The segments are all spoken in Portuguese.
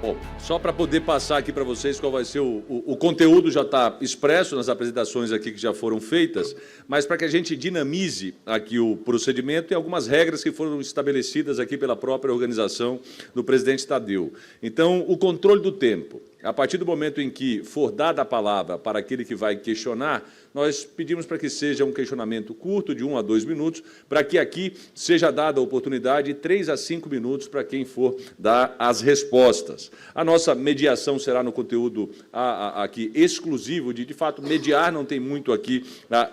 Bom, só para poder passar aqui para vocês qual vai ser o conteúdo, já está expresso nas apresentações aqui que já foram feitas, mas para que a gente dinamize aqui o procedimento, tem algumas regras que foram estabelecidas aqui pela própria organização do presidente Tadeu. Então, o controle do tempo. A partir do momento em que for dada a palavra para aquele que vai questionar, nós pedimos para que seja um questionamento curto, de 1 a 2 minutos, para que aqui seja dada a oportunidade de 3 a 5 minutos para quem for dar as respostas. A nossa mediação será no conteúdo aqui exclusivo, de fato, mediar, não tem muito aqui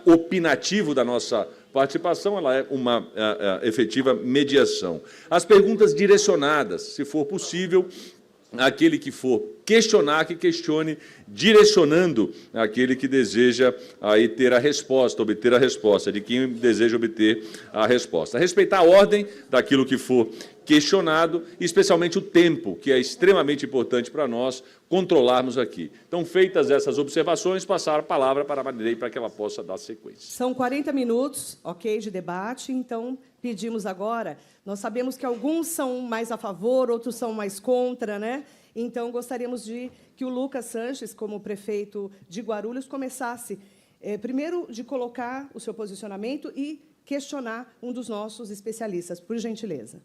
opinativo da nossa participação, ela é uma efetiva mediação. As perguntas direcionadas, se for possível, aquele que for questionar, que questione, direcionando aquele que deseja aí ter a resposta, obter a resposta, de quem deseja obter a resposta. Respeitar a ordem daquilo que for questionado, especialmente o tempo, que é extremamente importante para nós controlarmos aqui. Então, feitas essas observações, passar a palavra para a Marilei para que ela possa dar sequência. São 40 minutos, ok, de debate, então pedimos agora, nós sabemos que alguns são mais a favor, outros são mais contra, né? Então, gostaríamos de que o Lucas Sanches, como prefeito de Guarulhos, começasse, primeiro, de colocar o seu posicionamento e questionar um dos nossos especialistas, por gentileza.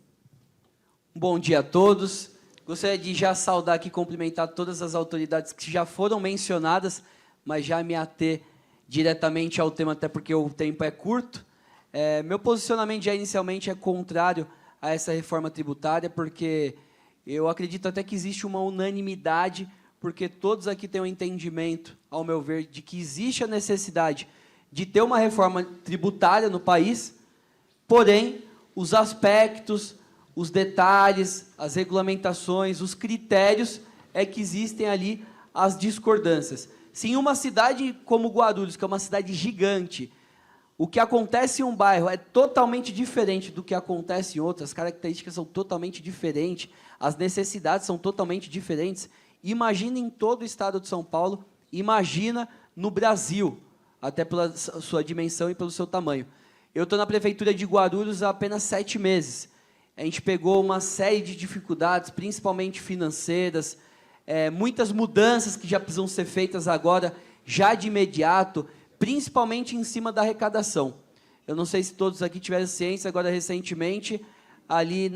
Bom dia a todos. Gostaria de já saudar aqui e cumprimentar todas as autoridades que já foram mencionadas, mas já me ater diretamente ao tema, até porque o tempo é curto. Meu posicionamento já inicialmente é contrário a essa reforma tributária, porque eu acredito até que existe uma unanimidade, porque todos aqui têm um entendimento, ao meu ver, de que existe a necessidade de ter uma reforma tributária no país, porém, os aspectos, os detalhes, as regulamentações, os critérios é que existem ali as discordâncias. Se em uma cidade como Guarulhos, que é uma cidade gigante, o que acontece em um bairro é totalmente diferente do que acontece em outras, as características são totalmente diferentes, as necessidades são totalmente diferentes. Imagina em todo o estado de São Paulo, imagina no Brasil, até pela sua dimensão e pelo seu tamanho. Eu estou na prefeitura de Guarulhos há apenas 7 meses. A gente pegou uma série de dificuldades, principalmente financeiras, muitas mudanças que já precisam ser feitas agora, já de imediato, principalmente em cima da arrecadação. Eu não sei se todos aqui tiveram ciência, agora recentemente, ali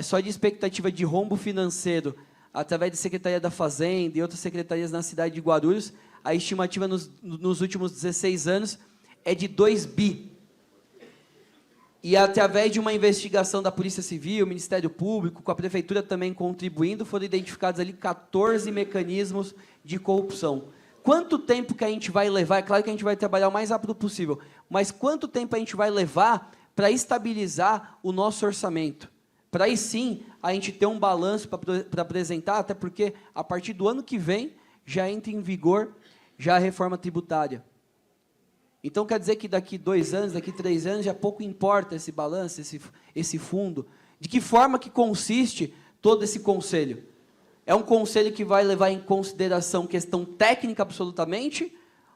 só de expectativa de rombo financeiro, através da Secretaria da Fazenda e outras secretarias na cidade de Guarulhos, a estimativa nos últimos 16 anos é de 2 bi. E através de uma investigação da Polícia Civil, Ministério Público, com a Prefeitura também contribuindo, foram identificados ali 14 mecanismos de corrupção. Quanto tempo que a gente vai levar? É claro que a gente vai trabalhar o mais rápido possível, mas quanto tempo a gente vai levar para estabilizar o nosso orçamento? Para aí sim a gente ter um balanço para apresentar, até porque a partir do ano que vem já entra em vigor já a reforma tributária. Então quer dizer que daqui 2 anos, daqui 3 anos, já pouco importa esse balanço, esse fundo. De que forma que consiste todo esse conselho? É um conselho que vai levar em consideração questão técnica absolutamente,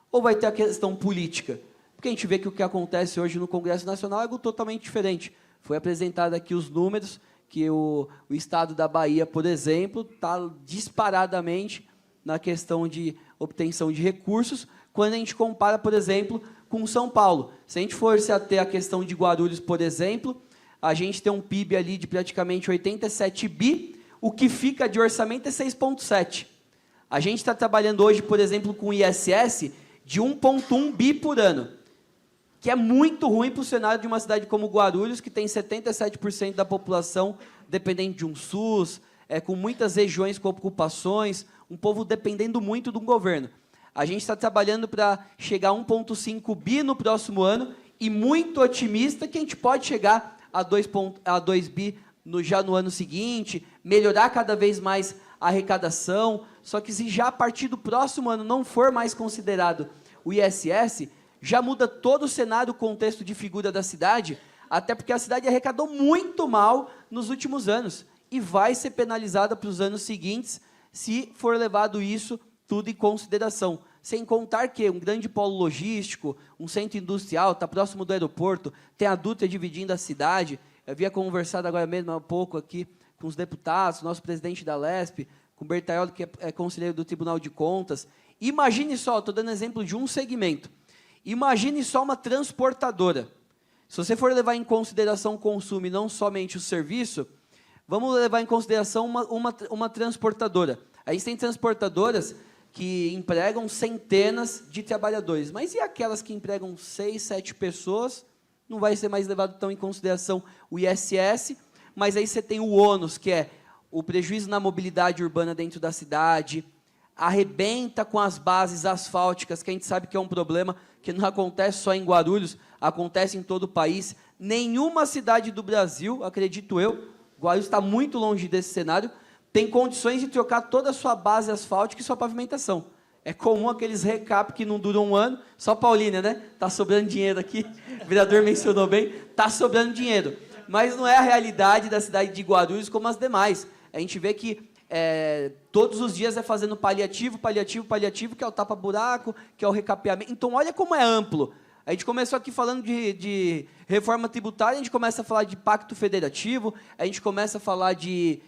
ou vai ter a questão política? Porque a gente vê que o que acontece hoje no Congresso Nacional é algo totalmente diferente. Foi apresentado aqui os números, que o estado da Bahia, por exemplo, está disparadamente na questão de obtenção de recursos, quando a gente compara, por exemplo, com São Paulo. Se a gente for se ater à questão de Guarulhos, por exemplo, a gente tem um PIB ali de praticamente 87 bi, o que fica de orçamento é 6,7. A gente está trabalhando hoje, por exemplo, com ISS de 1,1 bi por ano, que é muito ruim para o cenário de uma cidade como Guarulhos, que tem 77% da população dependente de um SUS, com muitas regiões com ocupações, um povo dependendo muito do governo. A gente está trabalhando para chegar a 1,5 bi no próximo ano e muito otimista que a gente pode chegar a 2 bi já no ano seguinte, melhorar cada vez mais a arrecadação, só que se já a partir do próximo ano não for mais considerado o ISS, já muda todo o cenário, o contexto de figura da cidade, até porque a cidade arrecadou muito mal nos últimos anos e vai ser penalizada para os anos seguintes se for levado isso tudo em consideração. Sem contar que um grande polo logístico, um centro industrial, está próximo do aeroporto, tem a Dutra dividindo a cidade. Eu havia conversado agora mesmo há pouco aqui com os deputados, nosso presidente da Lesp, com o Bertaioli, que é conselheiro do Tribunal de Contas. Imagine só, estou dando exemplo de um segmento. Imagine só uma transportadora. Se você for levar em consideração o consumo e não somente o serviço, vamos levar em consideração uma transportadora. A gente tem transportadoras que empregam centenas de trabalhadores, mas e aquelas que empregam 6, 7 pessoas? Não vai ser mais levado tão em consideração o ISS, mas aí você tem o ônus, que é o prejuízo na mobilidade urbana dentro da cidade, arrebenta com as bases asfálticas, que a gente sabe que é um problema que não acontece só em Guarulhos, acontece em todo o país. Nenhuma cidade do Brasil, acredito eu, Guarulhos está muito longe desse cenário, tem condições de trocar toda a sua base asfáltica e sua pavimentação. É comum aqueles recap que não duram um ano, só Paulínia, né? Está sobrando dinheiro aqui, o vereador mencionou bem, está sobrando dinheiro. Mas não é a realidade da cidade de Guarulhos como as demais. A gente vê que todos os dias é fazendo paliativo, paliativo, paliativo, que é o tapa-buraco, que é o recapeamento. Então, olha como é amplo. A gente começou aqui falando de reforma tributária, a gente começa a falar de pacto federativo, a gente começa a falar de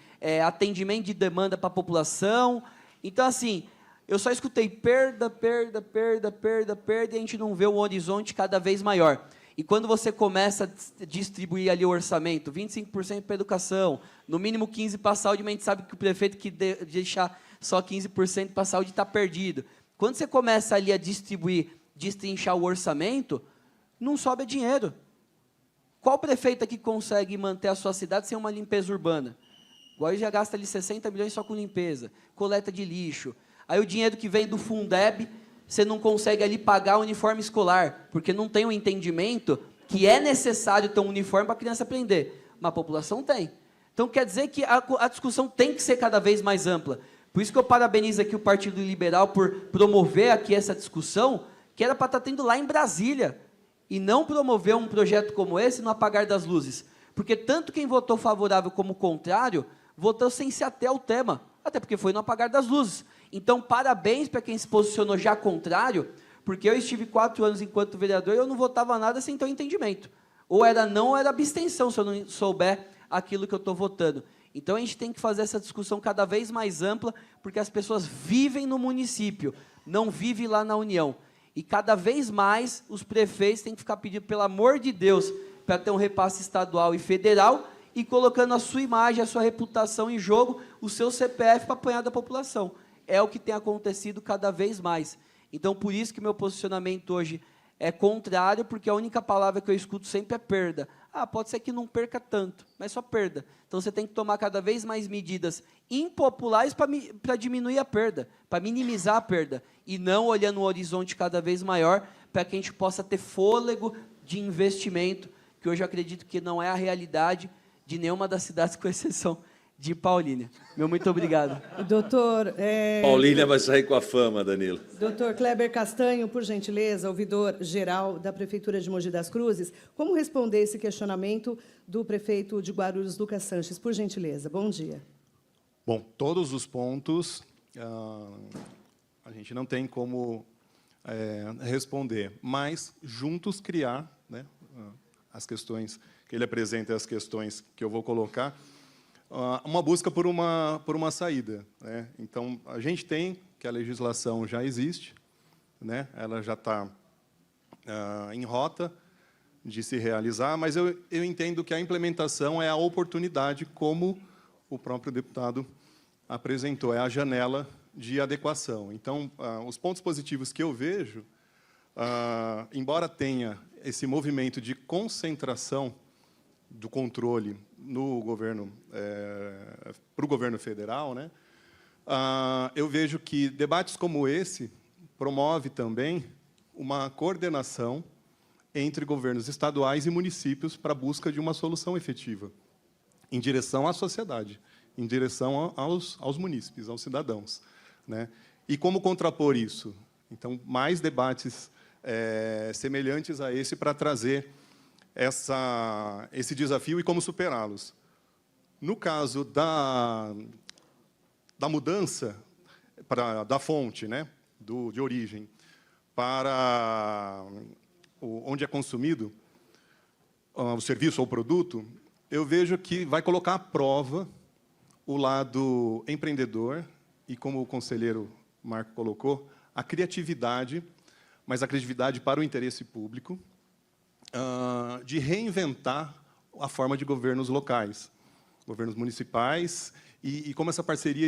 atendimento de demanda para a população. Então, assim, eu só escutei perda, perda, perda, perda, perda, e a gente não vê um horizonte cada vez maior. E quando você começa a distribuir ali o orçamento, 25% para educação, no mínimo 15% para a saúde, mas a gente sabe que o prefeito que deixar só 15% para a saúde está perdido. Quando você começa ali a distribuir, destrinchar o orçamento, não sobra dinheiro. Qual prefeito aqui consegue manter a sua cidade sem uma limpeza urbana? Guarulhos já gasta ali 60 milhões só com limpeza, coleta de lixo. Aí o dinheiro que vem do Fundeb, você não consegue ali pagar o uniforme escolar, porque não tem o entendimento que é necessário ter um uniforme para a criança aprender. Mas a população tem. Então, quer dizer que a discussão tem que ser cada vez mais ampla. Por isso que eu parabenizo aqui o Partido Liberal por promover aqui essa discussão, que era para estar tendo lá em Brasília, e não promover um projeto como esse no apagar das luzes. Porque tanto quem votou favorável como contrário, votou sem se ater ao tema, até porque foi no apagar das luzes. Então, parabéns para quem se posicionou já contrário, porque eu estive 4 anos enquanto vereador e eu não votava nada sem ter um entendimento. Ou era não, ou era abstenção, se eu não souber aquilo que eu estou votando. Então, a gente tem que fazer essa discussão cada vez mais ampla, porque as pessoas vivem no município, não vivem lá na União. E cada vez mais os prefeitos têm que ficar pedindo, pelo amor de Deus, para ter um repasse estadual e federal, e colocando a sua imagem, a sua reputação em jogo, o seu CPF para apanhar da população. É o que tem acontecido cada vez mais. Então, por isso que meu posicionamento hoje é contrário, porque a única palavra que eu escuto sempre é perda. Ah, pode ser que não perca tanto, mas só perda. Então, você tem que tomar cada vez mais medidas impopulares para diminuir a perda, para minimizar a perda, e não olhando um horizonte cada vez maior, para que a gente possa ter fôlego de investimento, que hoje eu acredito que não é a realidade de nenhuma das cidades, com exceção de Paulínia. Meu muito obrigado. Doutor... Paulínia vai sair com a fama, Danilo. Doutor Kleber Castanho, por gentileza, ouvidor-geral da Prefeitura de Mogi das Cruzes, como responder esse questionamento do prefeito de Guarulhos, Lucas Sanches? Por gentileza. Bom dia. Bom, todos os pontos a gente não tem como responder, mas juntos criar, né, as questões que ele apresenta, as questões que eu vou colocar, uma busca por uma saída, né? Então, a gente tem que a legislação já existe, né? Ela já está em rota de se realizar, mas eu entendo que a implementação é a oportunidade, como o próprio deputado apresentou, é a janela de adequação. Então, os pontos positivos que eu vejo, embora tenha esse movimento de concentração do controle no governo, para o governo federal, né? Eu vejo que debates como esse promove também uma coordenação entre governos estaduais e municípios para a busca de uma solução efetiva, em direção à sociedade, em direção aos munícipes, aos cidadãos, né? E como contrapor isso? Então, mais debates semelhantes a esse para trazer esse desafio e como superá-los. No caso da mudança da fonte, né, de origem, para onde é consumido o serviço ou o produto, eu vejo que vai colocar à prova o lado empreendedor e, como o conselheiro Marco colocou, a criatividade, mas a criatividade para o interesse público, de reinventar a forma de governos locais, governos municipais, e como essa parceria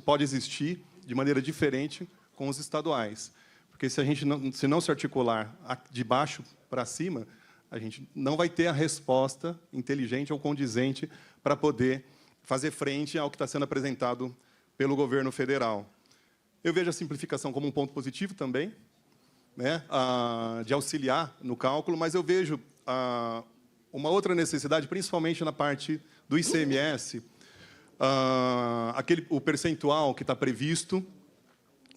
pode existir de maneira diferente com os estaduais. Porque se a gente não se articular de baixo para cima, a gente não vai ter a resposta inteligente ou condizente para poder fazer frente ao que está sendo apresentado pelo governo federal. Eu vejo a simplificação como um ponto positivo também, né, de auxiliar no cálculo, mas eu vejo uma outra necessidade, principalmente na parte do ICMS, o percentual que está previsto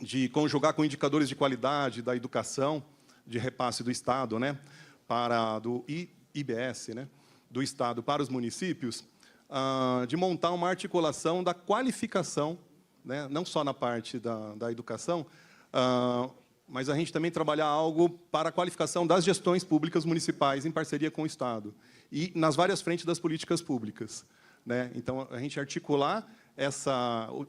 de conjugar com indicadores de qualidade da educação, de repasse do Estado, né, do IBS, né, do Estado para os municípios, de montar uma articulação da qualificação, né, não só na parte da educação, mas a gente também trabalhar algo para a qualificação das gestões públicas municipais em parceria com o Estado e nas várias frentes das políticas públicas, né? Então, a gente articular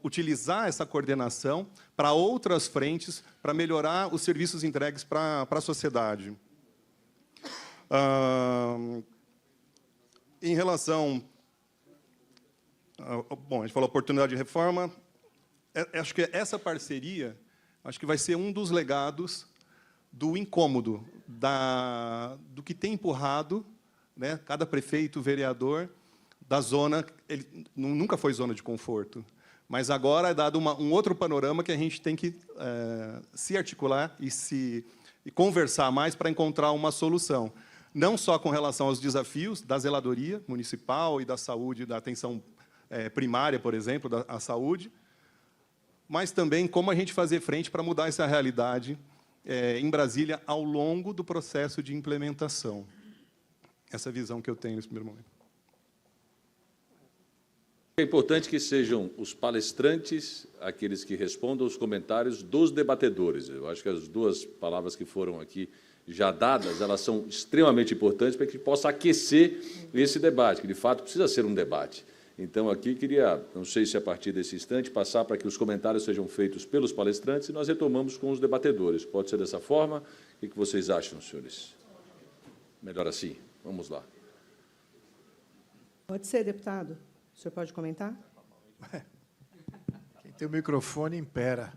utilizar essa coordenação para outras frentes, para melhorar os serviços entregues para a sociedade. Em relação... Bom, a gente falou oportunidade de reforma. Acho que essa parceria que vai ser um dos legados do incômodo, do que tem empurrado, né, cada prefeito, vereador, da zona, ele nunca foi zona de conforto, mas agora é dado um outro panorama que a gente tem que se articular e conversar mais para encontrar uma solução, não só com relação aos desafios da zeladoria municipal e da saúde, da atenção primária, por exemplo, da saúde, mas também como a gente fazer frente para mudar essa realidade em Brasília ao longo do processo de implementação. Essa visão que eu tenho nesse primeiro momento. É importante que sejam os palestrantes aqueles que respondam os comentários dos debatedores. Eu acho que as duas palavras que foram aqui já dadas, elas são extremamente importantes para que possa aquecer esse debate, que de fato precisa ser um debate. Então, aqui, queria, não sei se a partir desse instante, passar para que os comentários sejam feitos pelos palestrantes e nós retomamos com os debatedores. Pode ser dessa forma? O que vocês acham, senhores? Melhor assim. Vamos lá. Pode ser, deputado. O senhor pode comentar? Quem tem o microfone impera.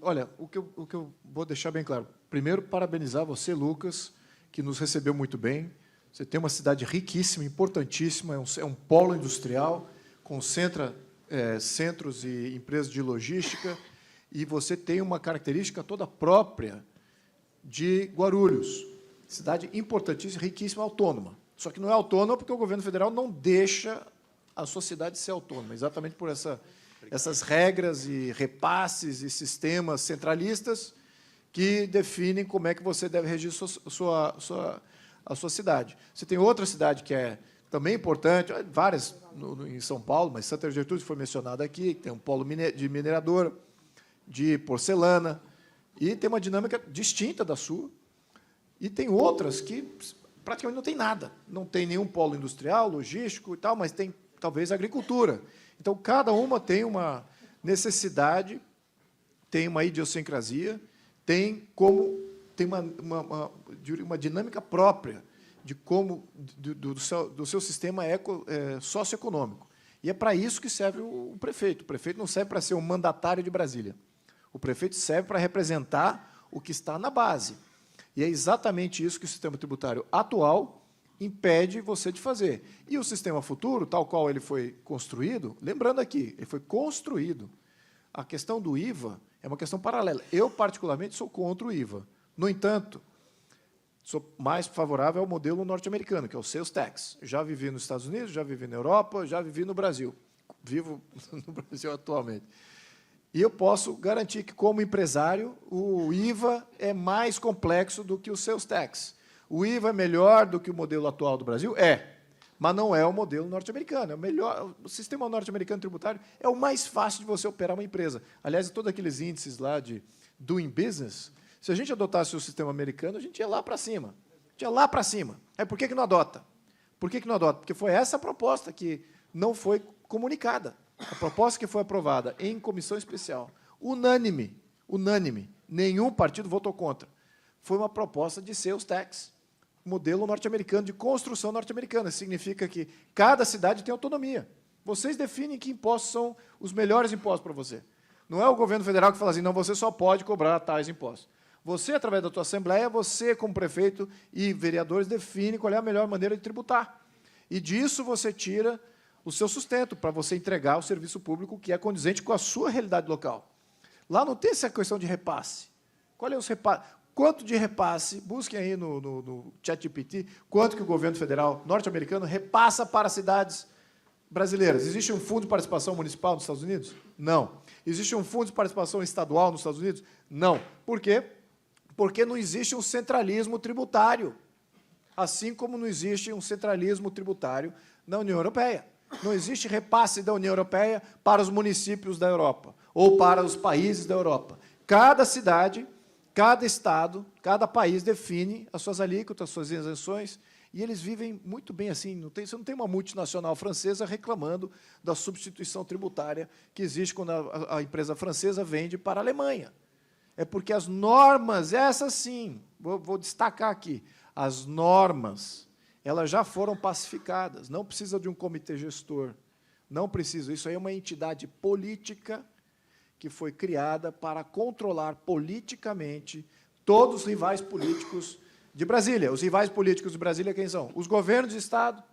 Olha, o que eu vou deixar bem claro. Primeiro, parabenizar você, Lucas, que nos recebeu muito bem. Você tem uma cidade riquíssima, importantíssima, é um polo industrial, concentra centros e empresas de logística, e você tem uma característica toda própria de Guarulhos. Cidade importantíssima, riquíssima, autônoma. Só que não é autônoma porque o governo federal não deixa a sua cidade ser autônoma, exatamente por essas regras e repasses e sistemas centralistas que definem como é que você deve regir a sua cidade. Você tem outra cidade que é também importante, várias em São Paulo, mas Santa Gertrudes foi mencionada aqui, tem um polo de mineradora, de porcelana, e tem uma dinâmica distinta da sua, e tem outras que praticamente não tem nada, não tem nenhum polo industrial, logístico e tal, mas tem talvez agricultura. Então, cada uma tem uma necessidade, tem uma idiosincrasia, tem uma dinâmica própria de como do seu sistema socioeconômico. E é para isso que serve o prefeito. O prefeito não serve para ser um mandatário de Brasília. O prefeito serve para representar o que está na base. E é exatamente isso que o sistema tributário atual impede você de fazer. E o sistema futuro, tal qual ele foi construído, lembrando aqui, ele foi construído. A questão do IVA é uma questão paralela. Eu, particularmente, sou contra o IVA. No entanto, sou mais favorável ao modelo norte-americano, que é o sales tax. Já vivi nos Estados Unidos, já vivi na Europa, já vivi no Brasil. Vivo no Brasil atualmente. E eu posso garantir que, como empresário, o IVA é mais complexo do que o sales tax. O IVA é melhor do que o modelo atual do Brasil? Mas não é o modelo norte-americano. O sistema norte-americano tributário é o mais fácil de você operar uma empresa. Aliás, todos aqueles índices lá de doing business, se a gente adotasse o sistema americano, a gente ia lá para cima. Por que não adota? Por que não adota? Porque foi essa a proposta que não foi comunicada. A proposta que foi aprovada em comissão especial, unânime, nenhum partido votou contra, foi uma proposta de sales tax, modelo norte-americano, de construção norte-americana. Significa que cada cidade tem autonomia. Vocês definem que impostos são os melhores impostos para você. Não é o governo federal que fala assim, não, você só pode cobrar tais impostos. Você, através da tua assembleia, você, como prefeito e vereadores, define qual é a melhor maneira de tributar. E disso você tira o seu sustento para você entregar o serviço público que é condizente com a sua realidade local. Lá não tem essa questão de repasse. Qual é os repasses? Quanto de repasse, busquem aí no ChatGPT, quanto que o governo federal norte-americano repassa para cidades brasileiras. Existe um fundo de participação municipal nos Estados Unidos? Não. Existe um fundo de participação estadual nos Estados Unidos? Não. Por quê? Porque não existe um centralismo tributário, assim como não existe um centralismo tributário na União Europeia. Não existe repasse da União Europeia para os municípios da Europa ou para os países da Europa. Cada cidade, cada estado, cada país define as suas alíquotas, as suas isenções, e eles vivem muito bem assim. Você não tem uma multinacional francesa reclamando da substituição tributária que existe quando a empresa francesa vende para a Alemanha. É porque as normas, essas sim, vou destacar aqui, as normas, elas já foram pacificadas, não precisa de um comitê gestor, não precisa. Isso aí é uma entidade política que foi criada para controlar politicamente todos os rivais políticos de Brasília. Os rivais políticos de Brasília quem são? Os governos de Estado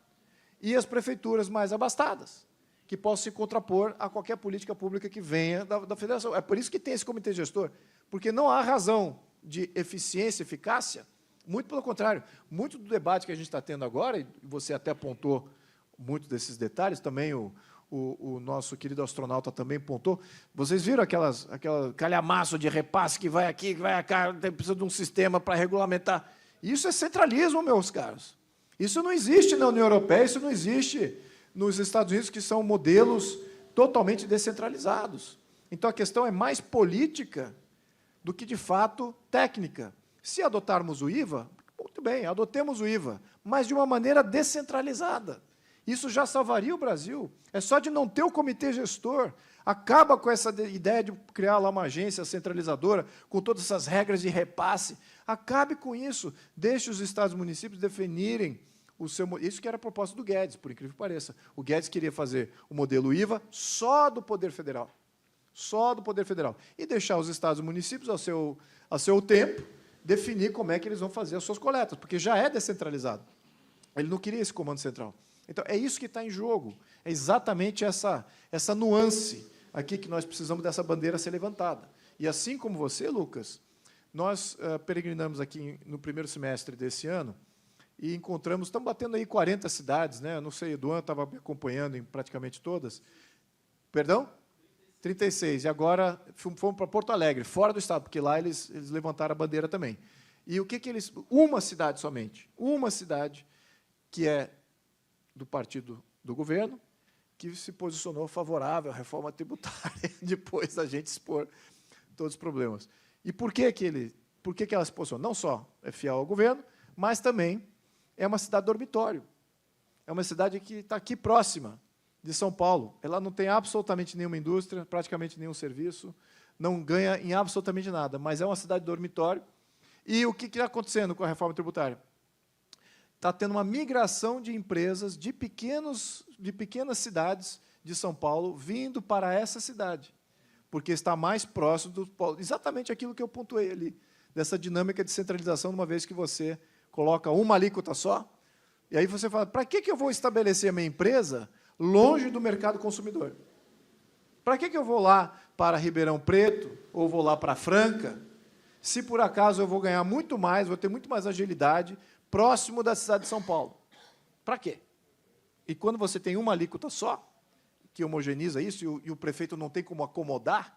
e as prefeituras mais abastadas, que possam se contrapor a qualquer política pública que venha da federação. É por isso que tem esse comitê gestor, porque não há razão de eficiência, eficácia, muito pelo contrário. Muito do debate que a gente está tendo agora, e você até apontou muito desses detalhes, também o nosso querido astronauta também apontou, vocês viram aquele calhamaço de repasse que vai aqui, que vai cá, precisa de um sistema para regulamentar. Isso é centralismo, meus caros. Isso não existe na União Europeia, isso não existe nos Estados Unidos, que são modelos totalmente descentralizados. Então, a questão é mais política do que, de fato, técnica. Se adotarmos o IVA, muito bem, adotemos o IVA, mas de uma maneira descentralizada. Isso já salvaria o Brasil. É só de não ter o comitê gestor. Acaba com essa ideia de criar lá uma agência centralizadora, com todas essas regras de repasse. Acabe com isso. Deixe os estados e municípios definirem o seu... Isso que era a proposta do Guedes, por incrível que pareça. O Guedes queria fazer o modelo IVA só do Poder Federal. Só do Poder Federal. E deixar os estados e municípios, ao seu tempo, definir como é que eles vão fazer as suas coletas, porque já é descentralizado. Ele não queria esse comando central. Então, é isso que está em jogo. É exatamente essa nuance aqui que nós precisamos dessa bandeira ser levantada. E assim como você, Lucas, nós peregrinamos aqui no primeiro semestre desse ano e encontramos, estamos batendo aí 40 cidades, né? Eu não sei, Eduan estava me acompanhando em praticamente todas. Perdão? 36. E agora fomos para Porto Alegre, fora do estado, porque lá eles levantaram a bandeira também. E o que eles... Uma cidade somente, uma cidade que é do partido do governo, que se posicionou favorável à reforma tributária, depois da gente expor todos os problemas. E por que ela se posicionou? Não só é fiel ao governo, mas também é uma cidade dormitório. É uma cidade que está aqui próxima de São Paulo. Ela não tem absolutamente nenhuma indústria, praticamente nenhum serviço, não ganha em absolutamente nada, mas é uma cidade dormitório. E o que está acontecendo com a reforma tributária? Está tendo uma migração de empresas de pequenas cidades de São Paulo vindo para essa cidade, porque está mais próximo do polo. Exatamente aquilo que eu pontuei ali, dessa dinâmica de centralização, uma vez que você coloca uma alíquota só, e aí você fala, para que eu vou estabelecer a minha empresa longe do mercado consumidor? Para que eu vou lá para Ribeirão Preto, ou vou lá para Franca, se por acaso eu vou ganhar muito mais, vou ter muito mais agilidade, próximo da cidade de São Paulo? Para quê? E quando você tem uma alíquota só, que homogeneiza isso, e o prefeito não tem como acomodar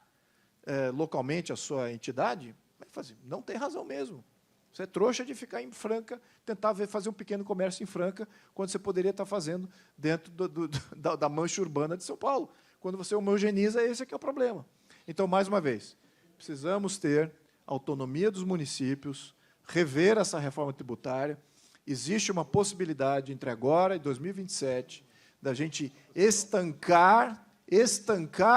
localmente a sua entidade, vai fazer, não tem razão mesmo. Você é trouxa de ficar em Franca, tentar fazer um pequeno comércio em Franca, quando você poderia estar fazendo dentro da mancha urbana de São Paulo. Quando você homogeneiza, esse é que é o problema. Então, mais uma vez, precisamos ter autonomia dos municípios, rever essa reforma tributária. Existe uma possibilidade, entre agora e 2027, da gente estancar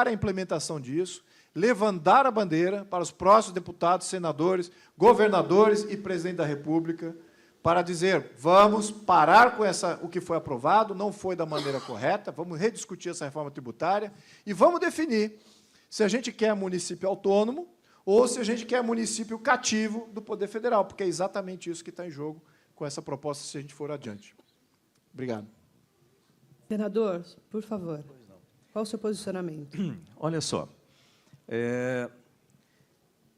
a implementação disso, levantar a bandeira para os próximos deputados, senadores, governadores e presidente da República, para dizer, vamos parar com o que foi aprovado, não foi da maneira correta, vamos rediscutir essa reforma tributária e vamos definir se a gente quer município autônomo ou se a gente quer município cativo do Poder Federal, porque é exatamente isso que está em jogo com essa proposta, se a gente for adiante. Obrigado. Senador, por favor, qual o seu posicionamento? Olha só,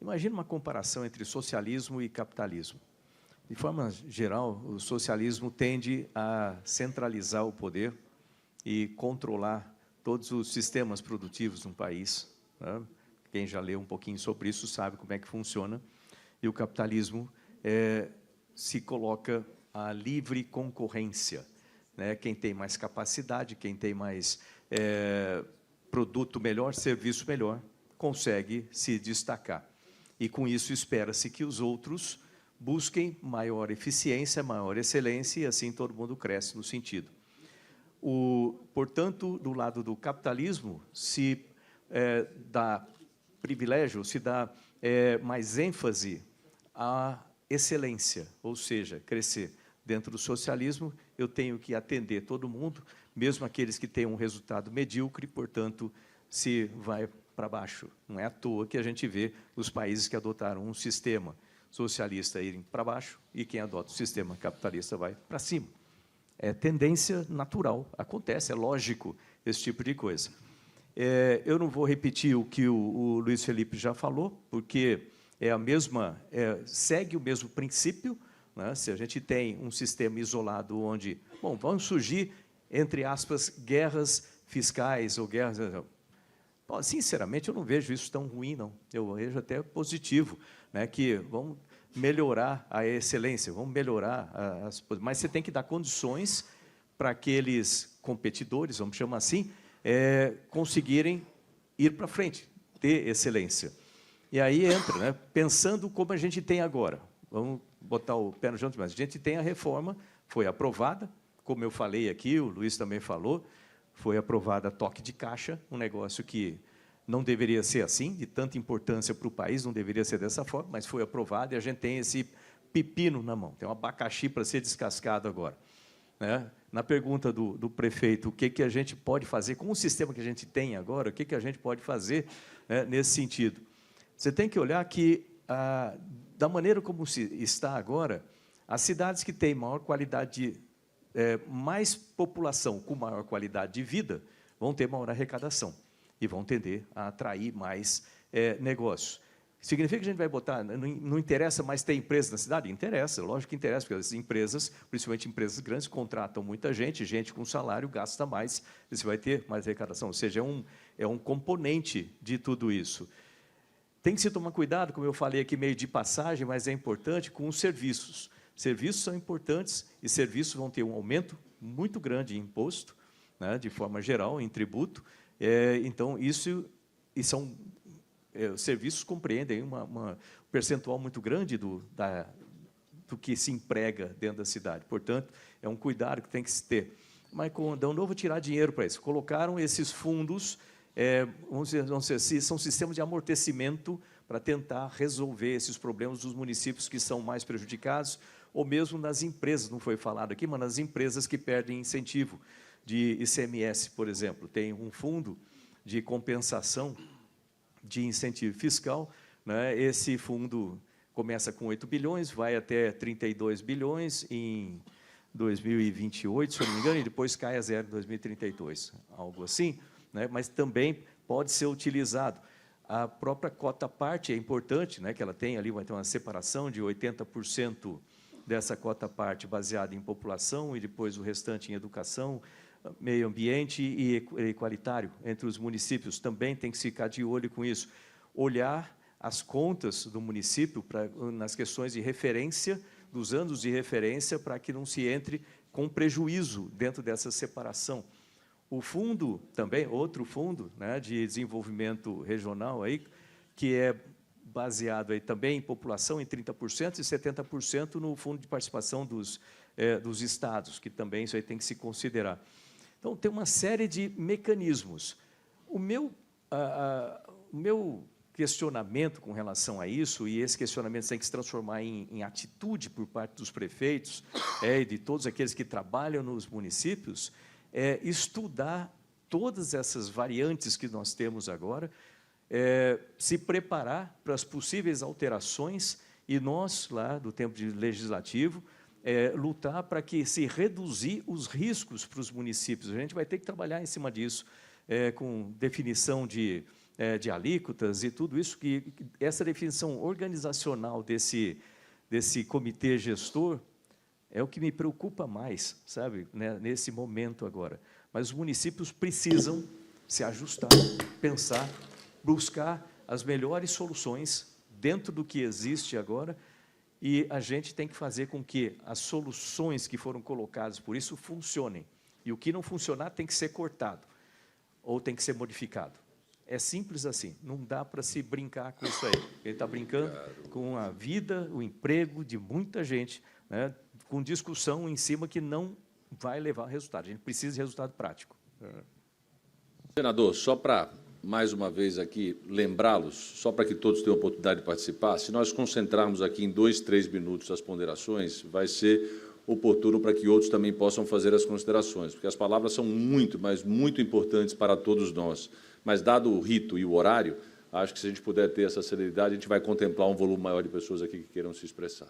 imagina uma comparação entre socialismo e capitalismo. De forma geral, o socialismo tende a centralizar o poder e controlar todos os sistemas produtivos de um país, né? Quem já leu um pouquinho sobre isso sabe como é que funciona. E o capitalismo se coloca a livre concorrência, né? Quem tem mais capacidade, quem tem mais produto melhor, serviço melhor, consegue se destacar. E, com isso, espera-se que os outros busquem maior eficiência, maior excelência, e assim todo mundo cresce no sentido. Portanto, do lado do capitalismo, se dá privilégio, se dá mais ênfase à excelência, ou seja, crescer. Dentro do socialismo, eu tenho que atender todo mundo, mesmo aqueles que têm um resultado medíocre, portanto, se vai para baixo. Não é à toa que a gente vê os países que adotaram um sistema socialista irem para baixo e quem adota o sistema capitalista vai para cima. É tendência natural, acontece, é lógico esse tipo de coisa. Eu não vou repetir o que o Luiz Felipe já falou, porque segue o mesmo princípio, né? Se a gente tem um sistema isolado onde, vão surgir, entre aspas, guerras fiscais ou guerras... Sinceramente, eu não vejo isso tão ruim, não. Eu vejo até positivo, né, que vão melhorar a excelência, vão melhorar mas você tem que dar condições para aqueles competidores, vamos chamar assim, conseguirem ir para frente, ter excelência. E aí entra, né, pensando como a gente tem agora. Vamos botar o pé no chão, mas a gente tem a reforma, foi aprovada, como eu falei aqui, o Luiz também falou, foi aprovada toque de caixa, um negócio que não deveria ser assim, de tanta importância para o país, não deveria ser dessa forma, mas foi aprovado e a gente tem esse pepino na mão, tem um abacaxi para ser descascado agora, né? Na pergunta do prefeito, o que a gente pode fazer, com o sistema que a gente tem agora, o que a gente pode fazer, né, nesse sentido? Você tem que olhar que, da maneira como está agora, as cidades que têm maior qualidade mais população com maior qualidade de vida vão ter maior arrecadação e vão tender a atrair mais negócios. Significa que a gente vai botar... Não interessa mais ter empresa na cidade? Interessa, lógico que interessa, porque as empresas, principalmente empresas grandes, contratam muita gente com salário gasta mais, e você vai ter mais arrecadação. Ou seja, é um componente de tudo isso. Tem que se tomar cuidado, como eu falei aqui, meio de passagem, mas é importante, com os serviços. Serviços são importantes e serviços vão ter um aumento muito grande em imposto, né, de forma geral, em tributo. Então, os serviços compreendem um percentual muito grande do que se emprega dentro da cidade. Portanto, é um cuidado que tem que se ter. Mas, não vou tirar dinheiro para isso. Colocaram esses fundos, vamos dizer assim, são sistemas de amortecimento para tentar resolver esses problemas dos municípios que são mais prejudicados, ou mesmo nas empresas, não foi falado aqui, mas nas empresas que perdem incentivo de ICMS, por exemplo. Tem um fundo de compensação de incentivo fiscal, né? Esse fundo começa com 8 bilhões, vai até 32 bilhões em 2028, se eu não me engano, e depois cai a zero em 2032, algo assim, né? Mas também pode ser utilizado. A própria cota-parte é importante, né? Que ela tem ali, vai ter uma separação de 80% dessa cota-parte baseada em população e depois o restante em educação, meio ambiente e equalitário entre os municípios. Também tem que ficar de olho com isso. Olhar as contas do município nas questões de referência, dos anos de referência, para que não se entre com prejuízo dentro dessa separação. O fundo também, outro fundo, né, de desenvolvimento regional, aí, que é baseado aí também em população em 30% e 70% no fundo de participação dos estados, que também isso aí tem que se considerar. Então, tem uma série de mecanismos. O meu questionamento com relação a isso, e esse questionamento tem que se transformar em atitude por parte dos prefeitos e de todos aqueles que trabalham nos municípios, é estudar todas essas variantes que nós temos agora, se preparar para as possíveis alterações, e nós, lá do tempo de legislativo, lutar para que se reduzir os riscos para os municípios. A gente vai ter que trabalhar em cima disso, com definição de alíquotas e tudo isso, que essa definição organizacional desse comitê gestor é o que me preocupa mais, sabe, né, nesse momento agora. Mas os municípios precisam se ajustar, pensar, buscar as melhores soluções dentro do que existe agora, e a gente tem que fazer com que as soluções que foram colocadas por isso funcionem. E o que não funcionar tem que ser cortado, ou tem que ser modificado. É simples assim, não dá para se brincar com isso aí. Ele está brincando com a vida, o emprego de muita gente, né, com discussão em cima que não vai levar a resultado. A gente precisa de resultado prático. Senador, só para, mais uma vez aqui, lembrá-los, só para que todos tenham a oportunidade de participar, se nós concentrarmos aqui em 2, 3 minutos as ponderações, vai ser oportuno para que outros também possam fazer as considerações, porque as palavras são muito, mas muito importantes para todos nós. Mas, dado o rito e o horário, acho que se a gente puder ter essa celeridade, a gente vai contemplar um volume maior de pessoas aqui que queiram se expressar.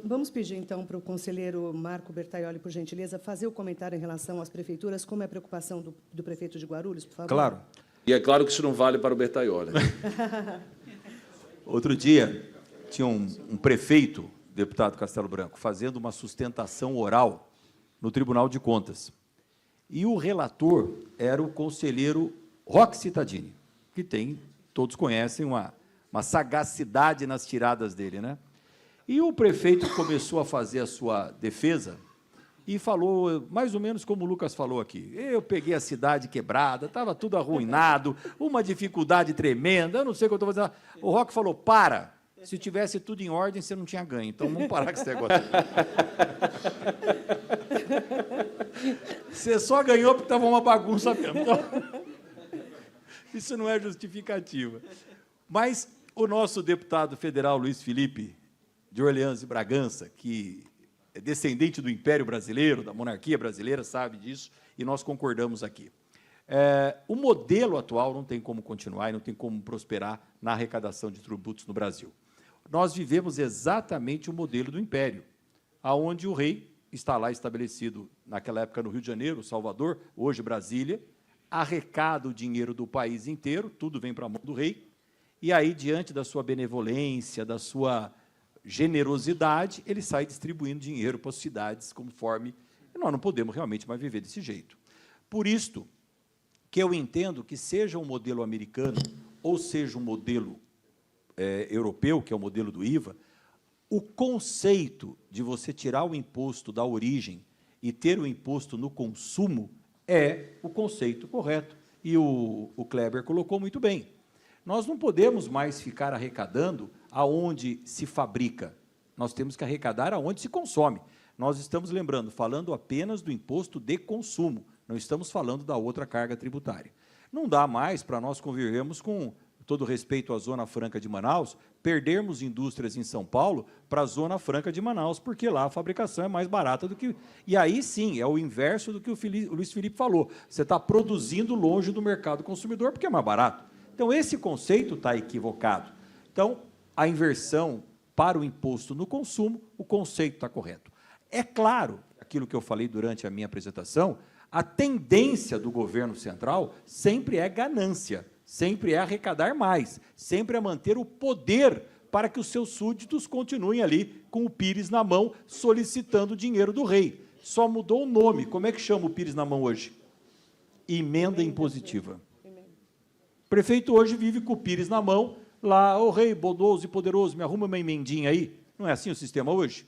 Vamos pedir, então, para o conselheiro Marco Bertaioli, por gentileza, fazer o comentário em relação às prefeituras, como é a preocupação do prefeito de Guarulhos, por favor. Claro. E é claro que isso não vale para o Bertaioli. Outro dia, tinha um prefeito, deputado Castelo Branco, fazendo uma sustentação oral no Tribunal de Contas. E o relator era o conselheiro Roque Cittadini, que tem, todos conhecem, uma sagacidade nas tiradas dele, né? E o prefeito começou a fazer a sua defesa e falou, mais ou menos como o Lucas falou aqui, eu peguei a cidade quebrada, estava tudo arruinado, uma dificuldade tremenda, eu não sei o que eu estou fazendo. O Roque falou, para, se tivesse tudo em ordem, você não tinha ganho, então vamos parar com esse negócio. Você só ganhou porque estava uma bagunça mesmo. Então, isso não é justificativa. Mas o nosso deputado federal, Luiz Felipe, de Orleans e Bragança, que é descendente do Império Brasileiro, da monarquia brasileira, sabe disso, e nós concordamos aqui. O modelo atual não tem como continuar e não tem como prosperar na arrecadação de tributos no Brasil. Nós vivemos exatamente o modelo do Império, aonde o rei está lá estabelecido, naquela época no Rio de Janeiro, Salvador, hoje Brasília, arrecada o dinheiro do país inteiro, tudo vem para a mão do rei, e aí, diante da sua benevolência, da sua generosidade, ele sai distribuindo dinheiro para as cidades conforme... Nós não podemos realmente mais viver desse jeito. Por isto que eu entendo que seja um modelo americano ou seja um modelo europeu, que é o modelo do IVA, o conceito de você tirar o imposto da origem e ter o imposto no consumo é o conceito correto. E o Kleber colocou muito bem. Nós não podemos mais ficar arrecadando aonde se fabrica. Nós temos que arrecadar aonde se consome. Nós estamos falando apenas do imposto de consumo, não estamos falando da outra carga tributária. Não dá mais para nós convivermos com todo respeito à Zona Franca de Manaus, perdermos indústrias em São Paulo para a Zona Franca de Manaus, porque lá a fabricação é mais barata do que... E aí, sim, é o inverso do que o Luiz Felipe falou. Você está produzindo longe do mercado consumidor porque é mais barato. Então, esse conceito está equivocado. Então, a inversão para o imposto no consumo, o conceito está correto. É claro, aquilo que eu falei durante a minha apresentação, a tendência do governo central sempre é ganância, sempre é arrecadar mais, sempre é manter o poder para que os seus súditos continuem ali com o pires na mão, solicitando o dinheiro do rei. Só mudou o nome. Como é que chama o pires na mão hoje? Emenda impositiva. O prefeito hoje vive com o pires na mão, lá, ô rei bondoso e poderoso, me arruma uma emendinha aí. Não é assim o sistema hoje?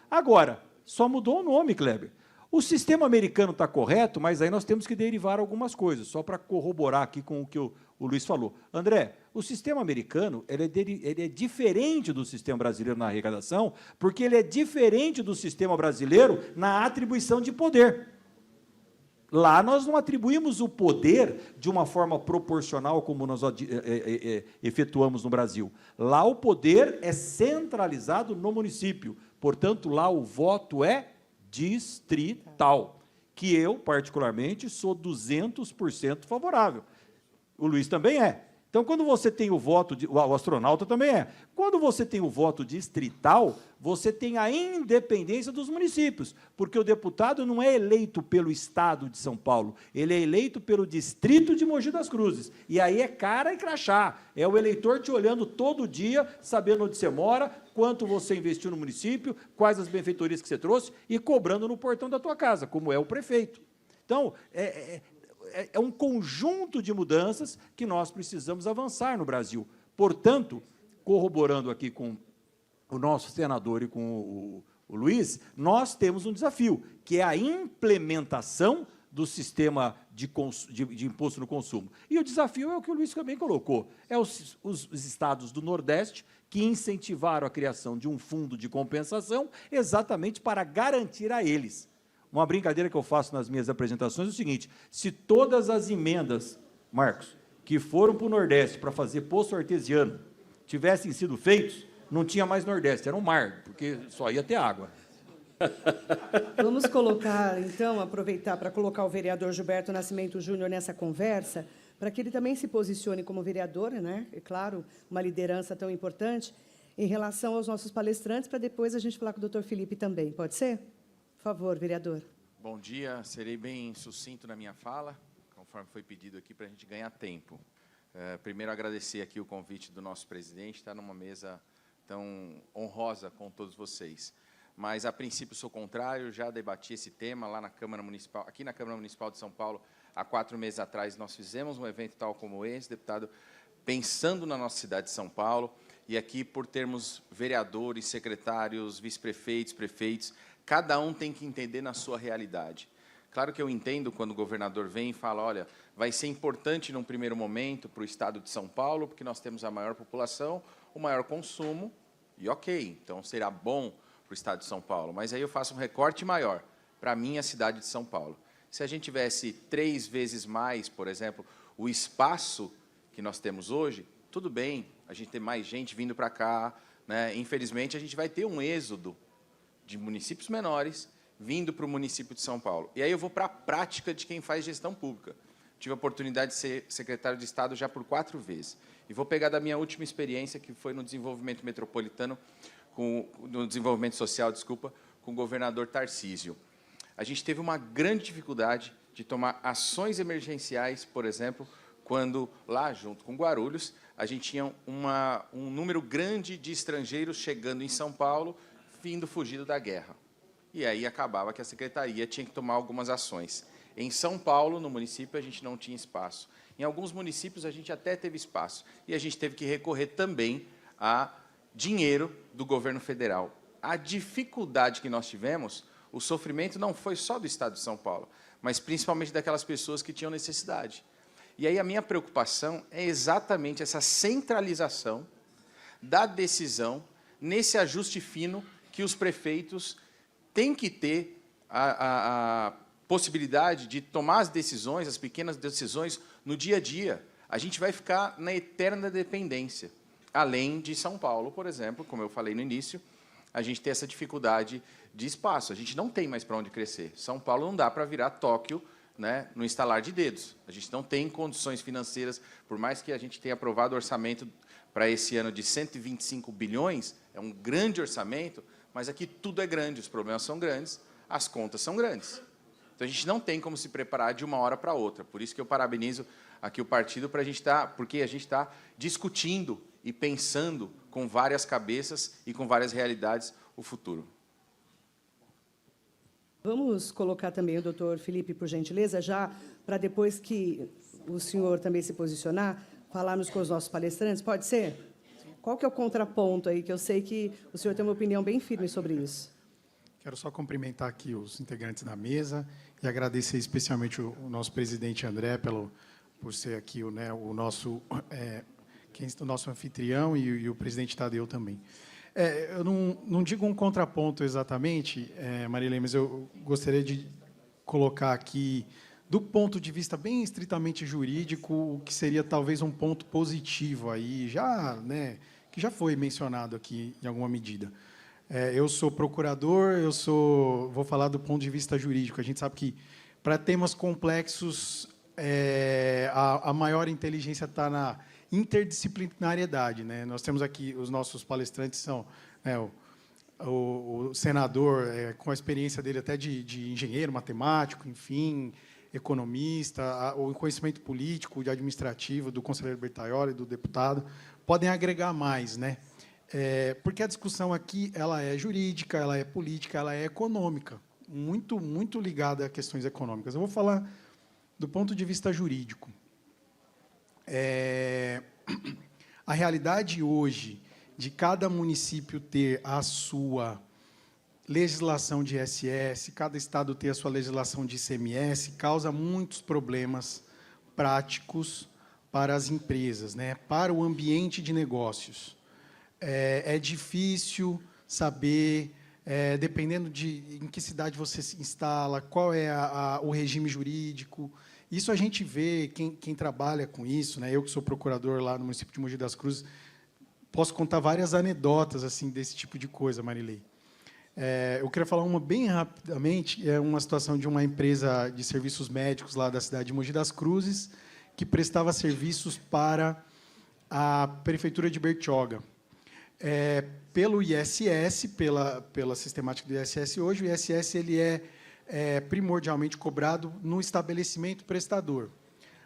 Agora, só mudou o nome, Kleber. O sistema americano está correto, mas aí nós temos que derivar algumas coisas, só para corroborar aqui com o que o Luiz falou. André, o sistema americano ele é diferente do sistema brasileiro na arrecadação, porque ele é diferente do sistema brasileiro na atribuição de poder. Lá nós não atribuímos o poder de uma forma proporcional como nós efetuamos no Brasil. Lá o poder é centralizado no município. Portanto, lá o voto é distrital, que eu, particularmente, sou 200% favorável. O Luiz também é. Então, quando você tem o voto, o astronauta também é. Quando você tem o voto distrital, você tem a independência dos municípios, porque o deputado não é eleito pelo Estado de São Paulo, ele é eleito pelo distrito de Mogi das Cruzes. E aí é cara e crachá, é o eleitor te olhando todo dia, sabendo onde você mora, quanto você investiu no município, quais as benfeitorias que você trouxe, e cobrando no portão da tua casa, como é o prefeito. Então, é um conjunto de mudanças que nós precisamos avançar no Brasil. Portanto, corroborando aqui com o nosso senador e com o Luiz, nós temos um desafio, que é a implementação do sistema de imposto no consumo. E o desafio é o que o Luiz também colocou, é os estados do Nordeste que incentivaram a criação de um fundo de compensação exatamente para garantir a eles. Uma brincadeira que eu faço nas minhas apresentações é o seguinte: se todas as emendas, Marcos, que foram para o Nordeste para fazer poço artesiano tivessem sido feitos, não tinha mais Nordeste, era um mar, porque só ia ter água. Vamos colocar, então, aproveitar para colocar o vereador Gilberto Nascimento Júnior nessa conversa, para que ele também se posicione como vereador, né? É claro, uma liderança tão importante, em relação aos nossos palestrantes, para depois a gente falar com o doutor Felipe também. Pode ser? Por favor, vereador. Bom dia, serei bem sucinto na minha fala, conforme foi pedido aqui, para a gente ganhar tempo. Primeiro, agradecer aqui o convite do nosso presidente, estar numa mesa tão honrosa com todos vocês. Mas, a princípio, sou contrário, já debati esse tema lá na Câmara Municipal, aqui na Câmara Municipal de São Paulo, há 4 meses atrás, nós fizemos um evento tal como esse, deputado, pensando na nossa cidade de São Paulo, e aqui, por termos vereadores, secretários, vice-prefeitos, prefeitos, cada um tem que entender na sua realidade. Claro que eu entendo quando o governador vem e fala, olha, vai ser importante num primeiro momento para o estado de São Paulo, porque nós temos a maior população, o maior consumo, e ok, então será bom para o estado de São Paulo. Mas aí eu faço um recorte maior para a minha cidade de São Paulo. Se a gente tivesse 3 vezes mais, por exemplo, o espaço que nós temos hoje, tudo bem, a gente tem mais gente vindo para cá, né? Infelizmente, a gente vai ter um êxodo de municípios menores vindo para o município de São Paulo. E aí eu vou para a prática de quem faz gestão pública. Tive a oportunidade de ser secretário de Estado já por 4 vezes. E vou pegar da minha última experiência, que foi no desenvolvimento metropolitano, no desenvolvimento social, desculpa, com o governador Tarcísio. A gente teve uma grande dificuldade de tomar ações emergenciais, por exemplo, quando lá, junto com Guarulhos, a gente tinha um número grande de estrangeiros chegando em São Paulo, vindo fugido da guerra. E aí acabava que a secretaria tinha que tomar algumas ações. Em São Paulo, no município, a gente não tinha espaço. Em alguns municípios, a gente até teve espaço. E a gente teve que recorrer também a dinheiro do governo federal. A dificuldade que nós tivemos, o sofrimento não foi só do estado de São Paulo, mas principalmente daquelas pessoas que tinham necessidade. E aí a minha preocupação é exatamente essa centralização da decisão nesse ajuste fino que os prefeitos têm que ter a possibilidade de tomar as decisões, as pequenas decisões, no dia a dia. A gente vai ficar na eterna dependência. Além de São Paulo, por exemplo, como eu falei no início, a gente tem essa dificuldade de espaço. A gente não tem mais para onde crescer. São Paulo não dá para virar Tóquio, né, no estalar de dedos. A gente não tem condições financeiras, por mais que a gente tenha aprovado o orçamento para esse ano de 125 bilhões, é um grande orçamento, mas aqui tudo é grande, os problemas são grandes, as contas são grandes. Então, a gente não tem como se preparar de uma hora para outra. Por isso que eu parabenizo aqui o partido, porque a gente está discutindo e pensando com várias cabeças e com várias realidades o futuro. Vamos colocar também o doutor Felipe, por gentileza, já para depois que o senhor também se posicionar, falarmos com os nossos palestrantes, pode ser? Qual que é o contraponto aí, que eu sei que o senhor tem uma opinião bem firme sobre isso. Quero só cumprimentar aqui os integrantes da mesa e agradecer especialmente o nosso presidente André por ser aqui o nosso anfitrião e o presidente Tadeu também. Eu não digo um contraponto exatamente, Marilene, mas eu gostaria de colocar aqui do ponto de vista bem estritamente jurídico, o que seria talvez um ponto positivo aí, já, né, que já foi mencionado aqui em alguma medida. Eu sou procurador, vou falar do ponto de vista jurídico. A gente sabe que, para temas complexos, a maior inteligência está na interdisciplinariedade, né? Nós temos aqui, os nossos palestrantes são, né, o senador, com a experiência dele até de engenheiro, matemático, enfim, economista, o conhecimento político, de administrativo, do conselheiro Bertaioli, do deputado, podem agregar mais, né? Porque a discussão aqui ela é jurídica, ela é política, ela é econômica, muito ligada a questões econômicas. Eu vou falar do ponto de vista jurídico. A realidade hoje de cada município ter a sua legislação de ISS, cada estado ter a sua legislação de ICMS, causa muitos problemas práticos para as empresas, né? Para o ambiente de negócios. É difícil saber, dependendo de em que cidade você se instala, qual é o regime jurídico. Isso a gente vê, quem trabalha com isso, né? Eu que sou procurador lá no município de Mogi das Cruzes, posso contar várias anedotas assim desse tipo de coisa, Marilei. Eu queria falar uma bem rapidamente, uma situação de uma empresa de serviços médicos lá da cidade de Mogi das Cruzes, que prestava serviços para a prefeitura de Bertioga. Pelo ISS, pela sistemática do ISS hoje, o ISS ele é primordialmente cobrado no estabelecimento prestador.